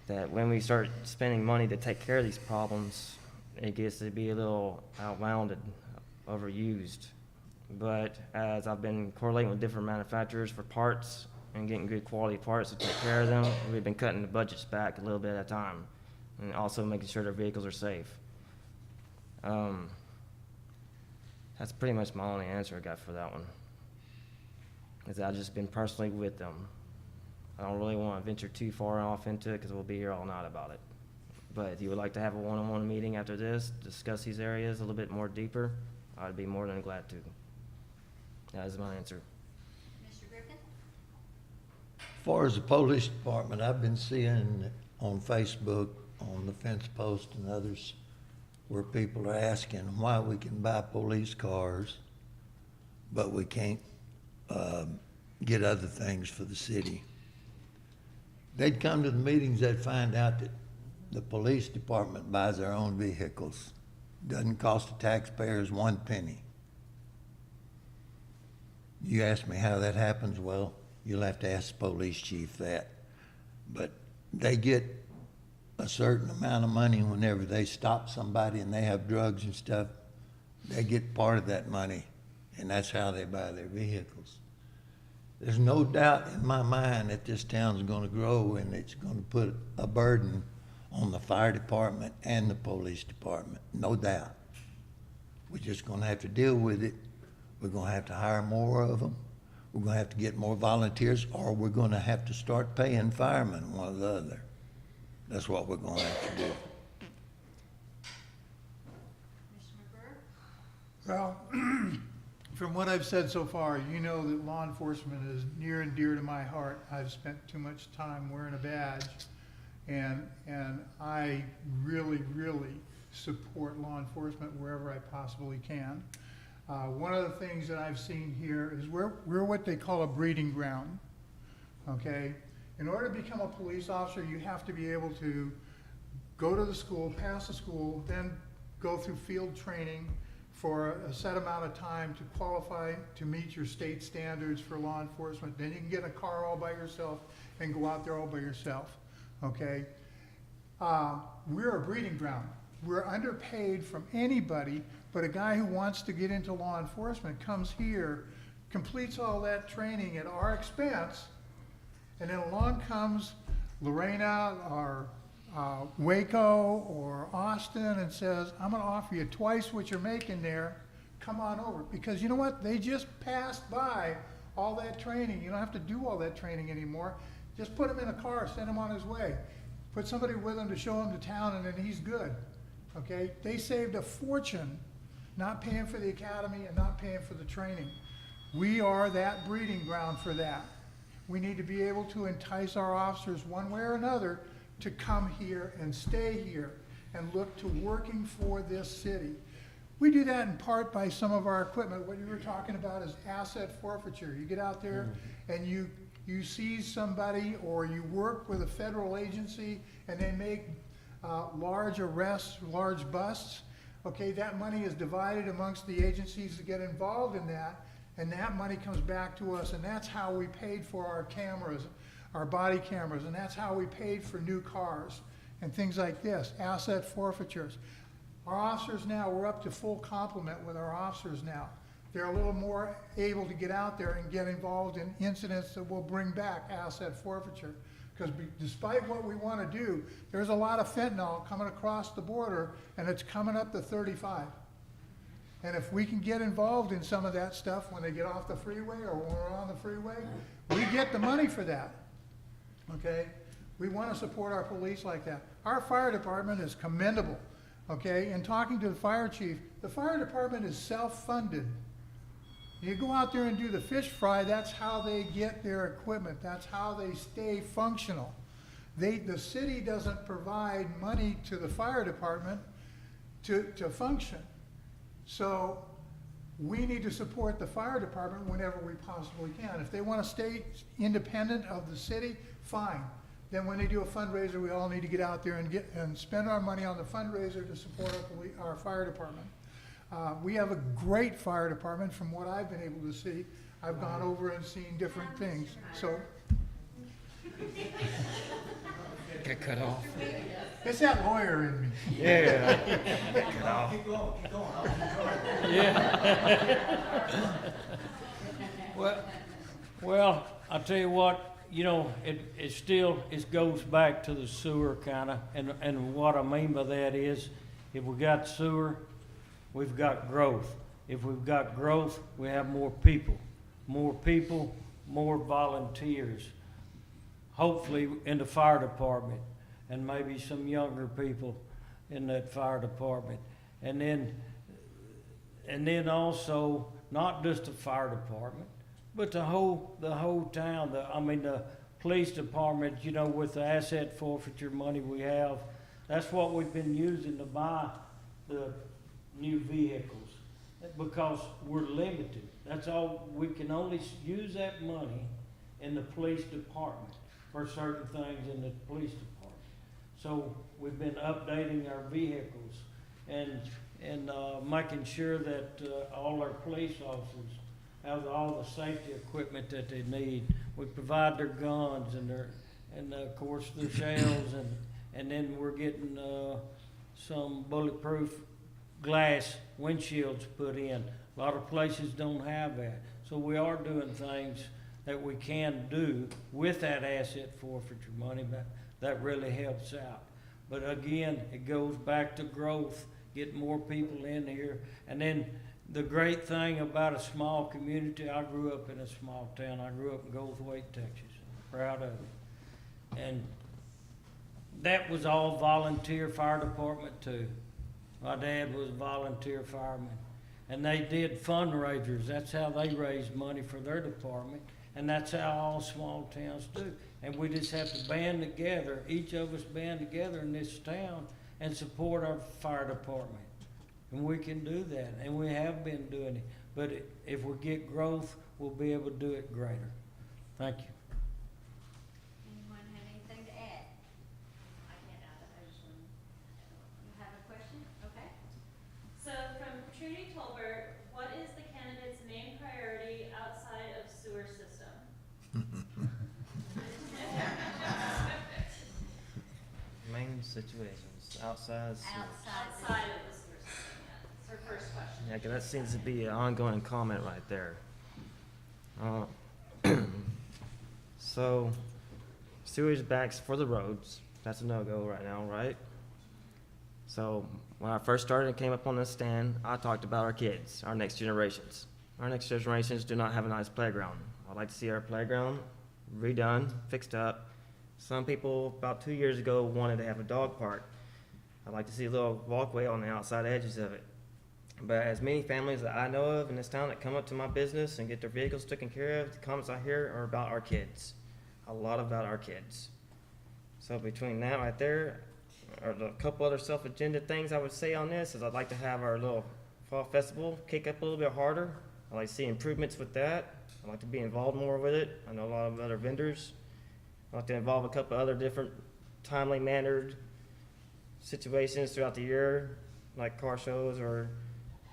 D: that when we start spending money to take care of these problems, it gets to be a little outwounded, overused. But as I've been correlating with different manufacturers for parts and getting good quality parts to take care of them, we've been cutting the budgets back a little bit at a time, and also making sure their vehicles are safe. That's pretty much my only answer I got for that one, is I've just been personally with them. I don't really want to venture too far off into it because we'll be here all night about it. But if you would like to have a one-on-one meeting after this, discuss these areas a little bit more deeper, I'd be more than glad to. That is my answer.
A: Mr. Griffin?
C: As far as the police department, I've been seeing on Facebook, on the fence post and others, where people are asking why we can buy police cars, but we can't get other things for the city. They'd come to the meetings, they'd find out that the police department buys their own vehicles. Doesn't cost the taxpayers one penny. You ask me how that happens, well, you'll have to ask the police chief that. But they get a certain amount of money whenever they stop somebody and they have drugs and stuff. They get part of that money, and that's how they buy their vehicles. There's no doubt in my mind that this town's gonna grow and it's gonna put a burden on the fire department and the police department, no doubt. We're just gonna have to deal with it. We're gonna have to hire more of them. We're gonna have to get more volunteers, or we're gonna have to start paying firemen, one or the other. That's what we're gonna have to do.
B: Well, from what I've said so far, you know that law enforcement is near and dear to my heart. I've spent too much time wearing a badge, and I really, really support law enforcement wherever I possibly can. One of the things that I've seen here is we're what they call a breeding ground, okay? In order to become a police officer, you have to be able to go to the school, pass the school, then go through field training for a set amount of time to qualify to meet your state standards for law enforcement. Then you can get a car all by yourself and go out there all by yourself, okay? We're a breeding ground. We're underpaid from anybody, but a guy who wants to get into law enforcement comes here, completes all that training at our expense, and then along comes Lorena or Waco or Austin and says, I'm gonna offer you twice what you're making there, come on over. Because you know what, they just passed by all that training. You don't have to do all that training anymore. Just put him in a car, send him on his way. Put somebody with him to show him the town, and then he's good, okay? They saved a fortune not paying for the academy and not paying for the training. We are that breeding ground for that. We need to be able to entice our officers one way or another to come here and stay here and look to working for this city. We do that in part by some of our equipment. What you were talking about is asset forfeiture. You get out there and you seize somebody, or you work with a federal agency and they make large arrests, large busts. Okay, that money is divided amongst the agencies that get involved in that, and that money comes back to us, and that's how we paid for our cameras, our body cameras, and that's how we paid for new cars and things like this, asset forfeitures. Our officers now, we're up to full complement with our officers now. They're a little more able to get out there and get involved in incidents that will bring back asset forfeiture. Because despite what we want to do, there's a lot of fentanyl coming across the border, and it's coming up to 35. And if we can get involved in some of that stuff when they get off the freeway or when we're on the freeway, we get the money for that, okay? We want to support our police like that. Our fire department is commendable, okay? In talking to the fire chief, the fire department is self-funded. You go out there and do the fish fry, that's how they get their equipment. That's how they stay functional. The city doesn't provide money to the fire department to function. So we need to support the fire department whenever we possibly can. If they want to stay independent of the city, fine. Then when they do a fundraiser, we all need to get out there and spend our money on the fundraiser to support our fire department. We have a great fire department from what I've been able to see. I've gone over and seen different things, so.
D: Get cut off.
B: It's that lawyer in me.
D: Yeah.
I: Keep going, keep going.
G: Yeah. Well, I'll tell you what, you know, it goes back to the sewer kinda, and what I mean by that is, if we got sewer, we've got growth. If we've got growth, we have more people, more volunteers, hopefully in the fire department, and maybe some younger people in that fire department. And then also, not just the fire department, but the whole town, the police department, you know, with the asset forfeiture money we have, that's what we've been using to buy the new vehicles, because we're limited. That's all, we can only use that money in the police department for certain things in the police department. So we've been updating our vehicles, and and making sure that all our police officers have all the safety equipment that they need. We provide their guns and of course their shells, and then we're getting some bulletproof glass windshields put in. A lot of places don't have that. So we are doing things that we can do with that asset forfeiture money, but that really helps out. But again, it goes back to growth, get more people in here. And then the great thing about a small community, I grew up in a small town. I grew up in Goldthwaite, Texas. Proud of it. And that was all volunteer fire department too. My dad was a volunteer fireman. And they did fundraisers. That's how they raised money for their department. And that's how all small towns do. And we just have to band together, each of us band together in this town and support our fire department. And we can do that, and we have been doing it. But if we get growth, we'll be able to do it greater. Thank you.
A: Anyone have anything to add? I can't add it, I just want, you have a question? Okay.
L: So from Trudy Tolbert, what is the candidate's main priority outside of sewer system?
D: Main situations, outside.
L: Outside of the sewer system, yeah. That's her first question.
D: Yeah, 'cause that seems to be an ongoing comment right there. So, sewage backs for the roads, that's a no-go right now, right? So, when I first started and came up on this stand, I talked about our kids, our next generations. Our next generations do not have a nice playground. I'd like to see our playground redone, fixed up. Some people, about 2 years ago, wanted to have a dog park. I'd like to see a little walkway on the outside edges of it. But as many families that I know of in this town that come up to my business and get their vehicles taken care of, the comments I hear are about our kids. A lot about our kids. So between that right there, or a couple other self-agenda things I would say on this is I'd like to have our little fall festival kick up a little bit harder. I'd like to see improvements with that. I'd like to be involved more with it. I know a lot of other vendors. I'd like to involve a couple other different timely mannered situations throughout the year, like car shows or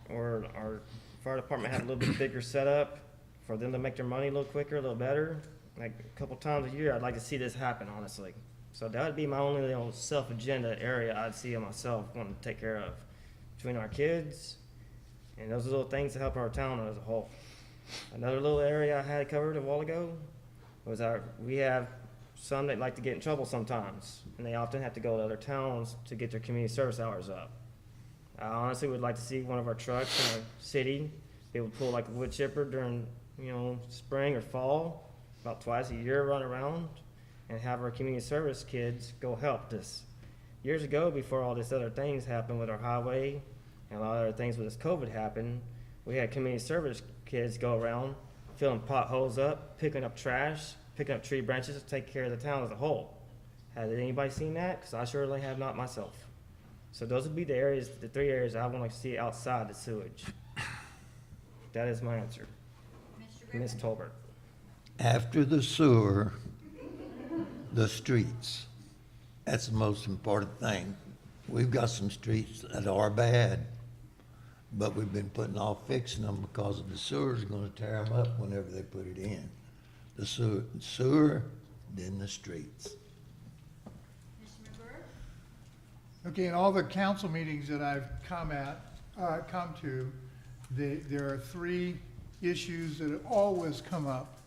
D: our fire department have a little bit bigger setup for them to make their money a little quicker, a little better. Like a couple times a year, I'd like to see this happen, honestly. So that would be my only little self-agenda area I'd see of myself wanting to take care of between our kids and those little things to help our town as a whole. Another little area I had covered a while ago was we have some that like to get in trouble sometimes, and they often have to go to other towns to get their community service hours up. I honestly would like to see one of our trucks in our city be able to pull like a wood chipper during, spring or fall, about twice a year, run around and have our community service kids go help this. Years ago, before all these other things happened with our highway and a lot of other things with this COVID happened, we had community service kids go around filling potholes up, picking up trash, picking up tree branches to take care of the town as a whole. Has anybody seen that? Because I surely have not myself. So those would be the 3 areas I want to see outside the sewage. That is my answer. Ms. Tolbert.
C: After the sewer, the streets. That's the most important thing. We've got some streets that are bad, but we've been putting off fixing them because the sewer's gonna tear them up whenever they put it in. The sewer, then the streets.
B: Okay, in all the council meetings that I've come to, there are three issues that always come up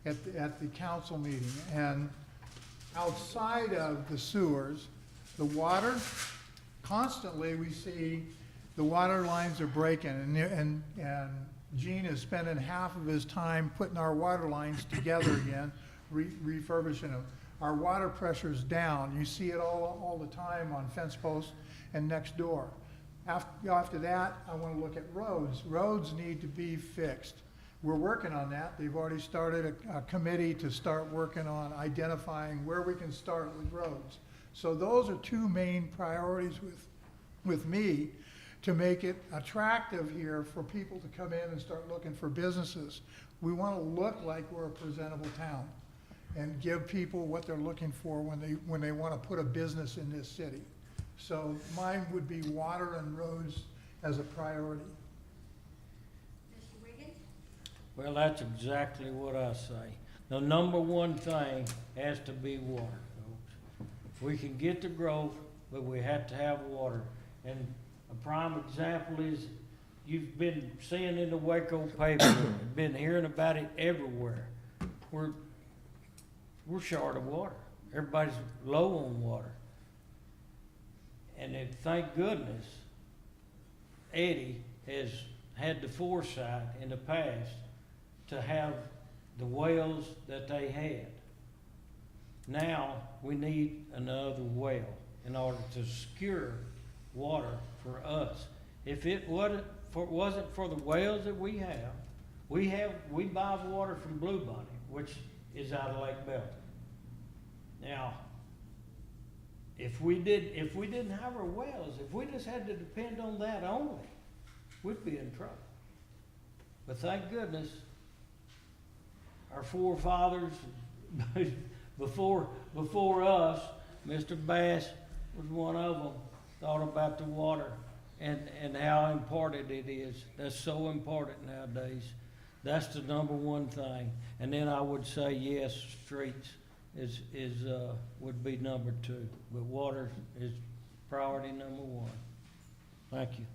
B: at the council meeting. And outside of the sewers, the water, constantly we see the water lines are breaking, and Gene is spending half of his time putting our water lines together again, refurbishing them. Our water pressure's down. You see it all the time on fence posts and next door. After that, I want to look at roads. Roads need to be fixed. We're working on that. They've already started a committee to start working on identifying where we can start with roads. So those are two main priorities with me to make it attractive here for people to come in and start looking for businesses. We want to look like we're a presentable town and give people what they're looking for when they want to put a business in this city. So mine would be water and roads as a priority.
A: Mr. Wiggins?
G: Well, that's exactly what I say. The number one thing has to be water, folks. We can get the growth, but we have to have water. And a prime example is, you've been seeing in the Waco paper, been hearing about it everywhere. We're short of water. Everybody's low on water. And then, thank goodness, Eddie has had the foresight in the past to have the wells that they had. Now, we need another well in order to secure water for us. If it wasn't for the wells that we buy water from Blue Bonnet, which is out of Lake Belton. Now, if we didn't have our wells, if we just had to depend on that only, we'd be in trouble. But thank goodness, our forefathers before us, Mr. Bass was one of them, thought about the water and how important it is. That's so important nowadays. That's the number one thing. And then I would say, yes, streets would be number two, but water is priority number one. Thank you.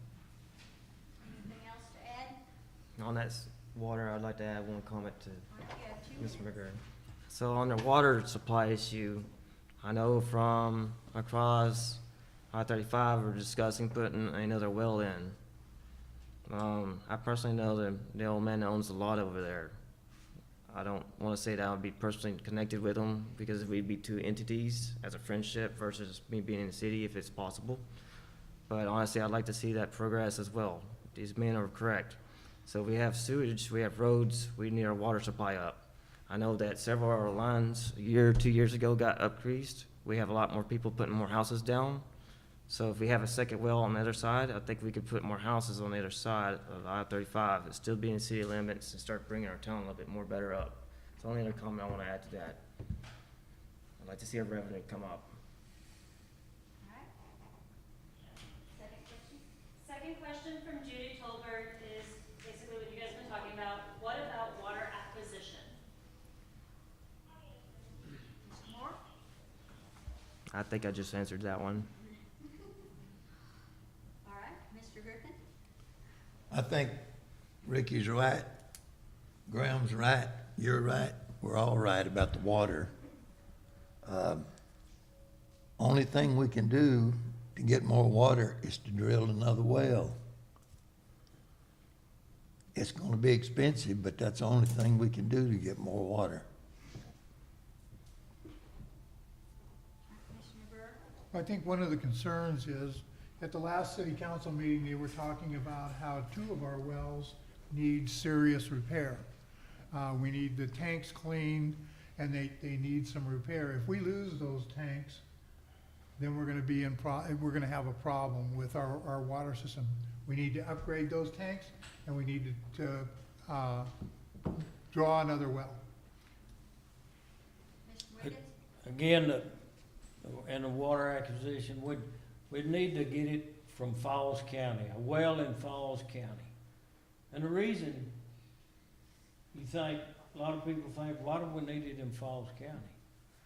A: Anything else to add?
D: On that water, I'd like to add one comment to
A: All right, you have 2
D: Mr.
A: minutes.
D: McGurk. So on the water supply issue, I know from across I-35 we're discussing putting another well in. I personally know the old man that owns the lot over there. I don't want to say that I would be personally connected with him because we'd be two entities as a friendship versus me being in the city if it's possible. But honestly, I'd like to see that progress as well. These men are correct. So we have sewage, we have roads, we need our water supply up. I know that several of our lines a year or 2 years ago got increased. We have a lot more people putting more houses down. So if we have a second well on the other side, I think we could put more houses on the other side of I-35 and still be in city limits and start bringing our town a little bit more better up. It's the only other comment I want to add to that. I'd like to see our revenue come up.
A: All right. Second question?
L: Second question from Judy Tolbert is basically what you guys have been talking about. What about water acquisition?
A: Mr. Moore?
D: I think I just answered that one.
A: All right, Mr. Griffin?
C: I think Ricky's right, Graham's right, you're right, we're all right about the water. Only thing we can do to get more water is to drill another well. It's gonna be expensive, but that's the only thing we can do to get more water.
A: Commissioner Burr?
B: I think one of the concerns is, at the last city council meeting, they were talking about how 2 of our wells need serious repair. We need the tanks cleaned, and they need some repair. If we lose those tanks, then we're gonna have a problem with our water system. We need to upgrade those tanks, and we need to draw another well.
A: Mr. Wiggins?
G: Again, in the water acquisition, we'd need to get it from Falls County, a well in Falls County. And the reason a lot of people think, why do we need it in Falls County?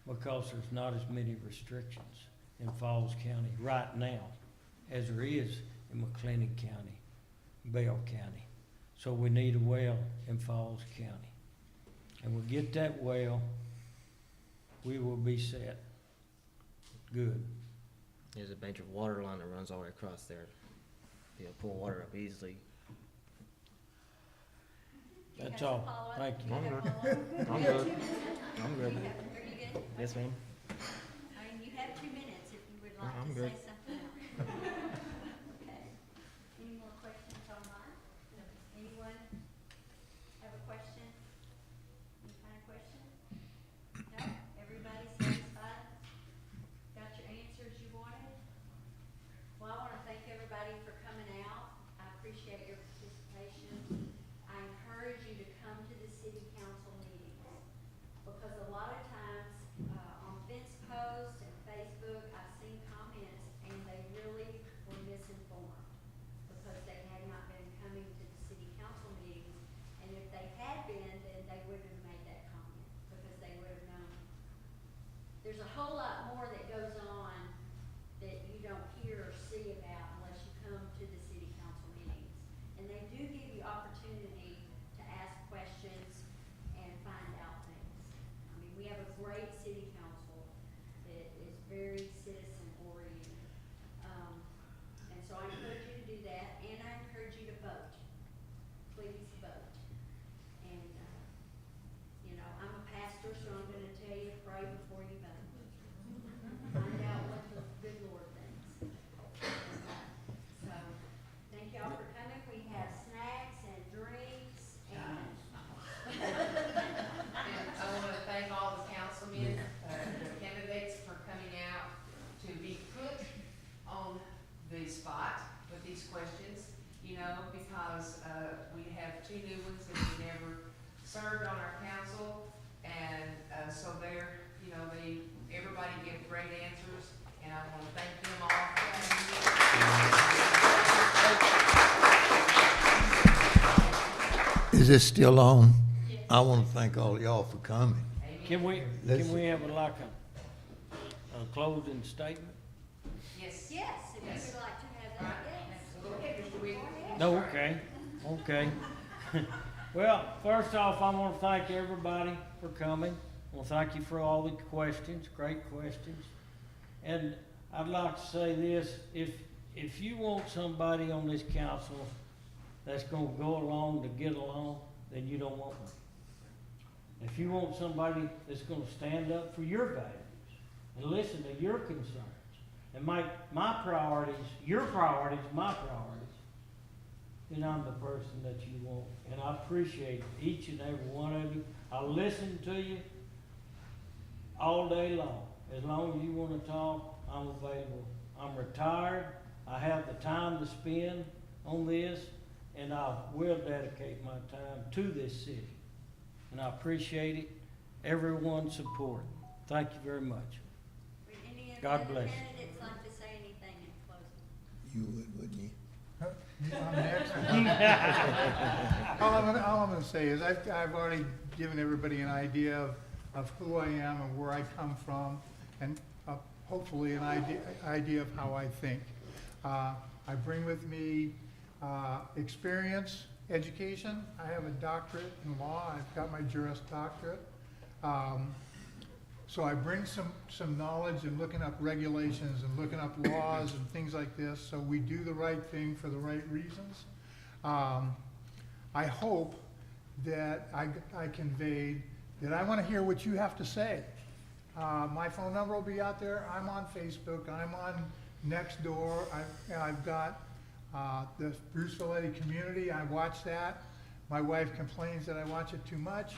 G: Because there's not as many restrictions in Falls County right now as there is in McLennan County, Bell County. So we need a well in Falls County. And we get that well, we will be set. Good.
D: There's a major water line that runs all the way across there. Be able to pull water up easily.
A: Do you
G: That's
A: have a
G: all.
A: follow-up?
G: Thank you.
A: Do
D: I'm
A: have a
D: good.
A: follow-up?
D: I'm
A: You have
D: good.
A: 2 minutes?
D: I'm good.
A: Are you good?
D: Yes, ma'am.
A: I mean, you have 2 minutes if you would like
D: I'm
A: to
D: good.
A: say something else. Okay. Any more questions online? Anyone have a question? Any kind of question? No? Everybody satisfied? Got your answers you wanted? Well, I want to thank everybody for coming out. I appreciate your participation. I encourage you to come to the city council meetings, because a lot of times, on fence posts and Facebook, I've seen comments, and they really whole lot more that goes on that you don't hear or see about unless you come to the city council meetings. And they do give you opportunity to ask questions and find out things. I mean, we have a great city council that is very citizen oriented. And so I encourage you to do that, and I encourage you to vote. Please vote. And, you know, I'm a pastor, so I'm gonna tell you, pray before you vote. Find out what the good Lord thinks. So, thank y'all for coming. We have snacks and drinks and.
E: And I want to thank all the councilmen, the candidates for coming out to be put on the spot with these questions, you know, because, we have two new ones that have never served on our council. And, so they're, you know, everybody gave great answers, and I want to thank them all for coming.
C: Is this still on? I want to thank all y'all for coming.
G: Can we have like a closing statement?
E: Yes.
A: Yes, if you would like to have that, yes.
E: Go ahead, Mr. Wiggley.
G: No, okay. Well, first off, I want to thank everybody for coming. I want to thank you for all the questions, great questions. And I'd like to say this, if you want somebody on this council that's gonna go along to get along, then you don't want one. If you want somebody that's gonna stand up for your values and listen to your concerns and make my priorities, your priorities, my priorities, then I'm the person that you want. And I appreciate each and every one of you. I listen to you all day long. As long as you want to talk, I'm available. I'm retired. I have the time to spend on this, and I will dedicate my time to this city. And I appreciate it. Everyone's support. Thank you very much.
A: Would any of the
G: God
A: other
G: bless you.
A: candidates like to say anything in closing?
C: You would, wouldn't you?
B: I'm next. All I'm gonna say is I've already given everybody an idea of who I am and where I come from, and hopefully an idea of how I think. I bring with me experience, education. I have a doctorate in law. I've got my Juris Doctorate. So I bring some knowledge in looking up regulations and looking up laws and things like this, so we do the right thing for the right reasons. I hope that I conveyed that I want to hear what you have to say. My phone number will be out there. I'm on Facebook. I'm on Nextdoor. I've got the Bruceville-Eddy community. I watch that. My wife complains that I watch it too much.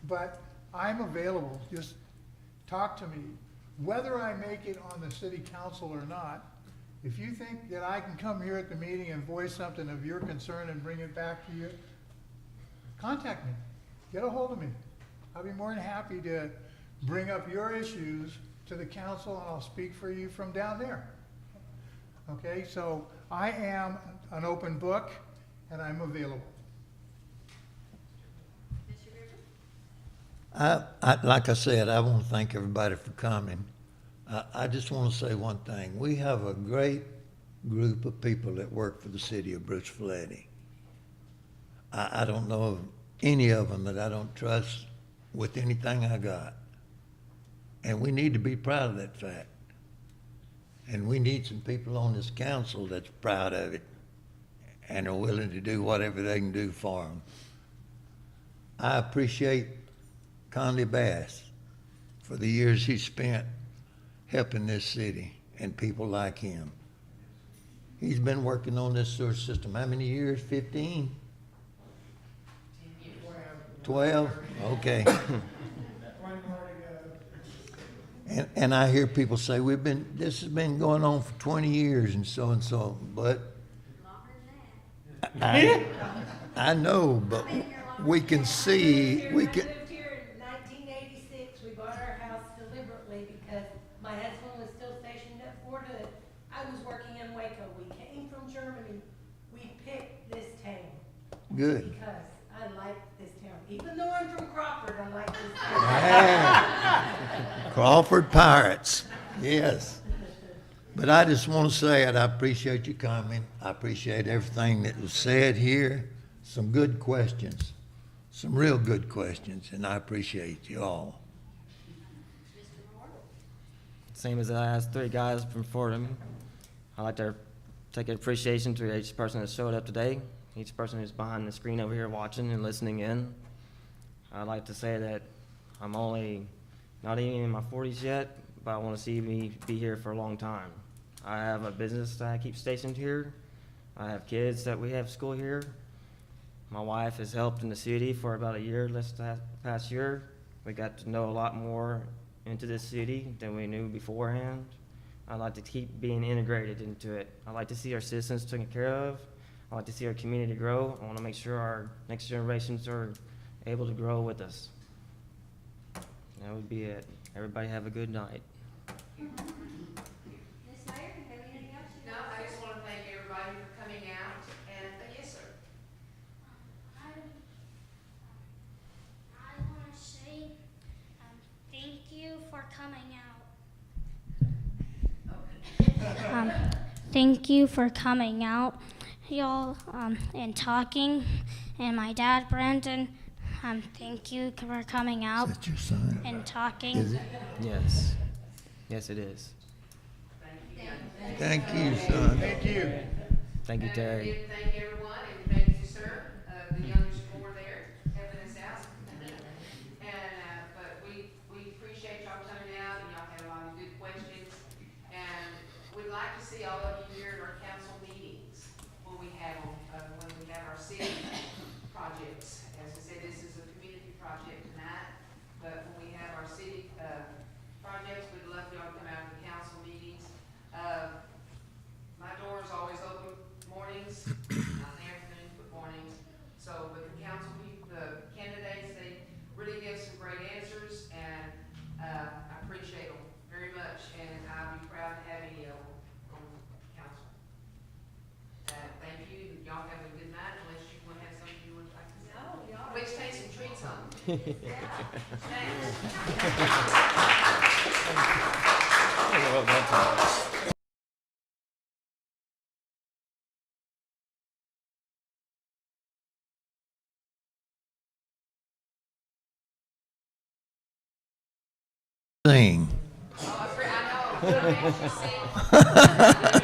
B: But I'm available. Just talk to me. Whether I make it on the city council or not, if you think that I can come here at the meeting and voice something of your concern and bring it back to you, contact me. Get a hold of me. I'll be more than happy to bring up your issues to the council, and I'll speak for you from down there. Okay, so I am an open book, and I'm available.
A: Mr. Griffin?
C: Like I said, I want to thank everybody for coming. I just want to say one thing. We have a great group of people that work for the city of Bruceville-Eddy. I don't know of any of them that I don't trust with anything I got. And we need to be proud of that fact. And we need some people on this council that's proud of it and are willing to do whatever they can do for them. I appreciate Conley Bass for the years he spent helping this city and people like him. He's been working on this sewer system, how many years? 15? 12? Okay. And I hear people say, this has been going on for 20 years and so, but
A: Longer than that.
C: I know, but we can see, we can,
M: When I moved here in 1986, we bought our house deliberately because my husband was still stationed at Fort Hood. I was working in Waco. We came from Germany. We picked this town.
C: good.
M: Because I like this town. Even though I'm from Crawford, I like this town.
C: Ah, Crawford Pirates, yes. But I just want to say that I appreciate you coming. I appreciate everything that was said here. Some good questions, some real good questions, and I appreciate you all.
D: Same as I asked three guys before me. I'd like to take appreciation to each person that showed up today, each person who's behind the screen over here watching and listening in. I'd like to say that I'm only not even in my 40s yet, but I want to see me be here for a long time. I have a business that I keep stationed here. I have kids that we have school here. My wife has helped in the city for about a year this past year. We got to know a lot more into this city than we knew beforehand. I'd like to keep being integrated into it. I'd like to see our citizens taken care of. I'd like to see our community grow. I want to make sure our next generations are able to grow with us. That would be it. Everybody have a good night.
L: Ms. Mayor, do you have anything else?
E: No, I just want to thank everybody for coming out, and, yes, sir.
N: I want to say thank you for coming out. Thank you for coming out, y'all, and talking. And my dad, Brandon, thank you for coming out
C: Is that your son?
N: and talking.
C: Is it?
D: Yes. Yes, it is.
C: Thank you, son.
B: Thank you.
D: Thank you,
E: And
D: Terry.
E: again, thank everyone, and thank you, sir, the youngest four there, helping us out. But we appreciate y'all coming out, and y'all had a lot of good questions. And we'd like to see all of you here at our council meetings when we have our city projects. As I said, this is a community project tonight, but when we have our city, projects, we'd love y'all to come out to the council meetings. My door is always open mornings, not in the afternoons, but mornings. So, but the council people, the candidates, they really give some great answers, and, I appreciate them very much, and I'll be proud to have any of them on council. Thank you, y'all have a good night, unless you want to have something you would like to say.
M: No, y'all.
E: Please take some treats home. Thanks.
C: Sing.
E: Oh, I know.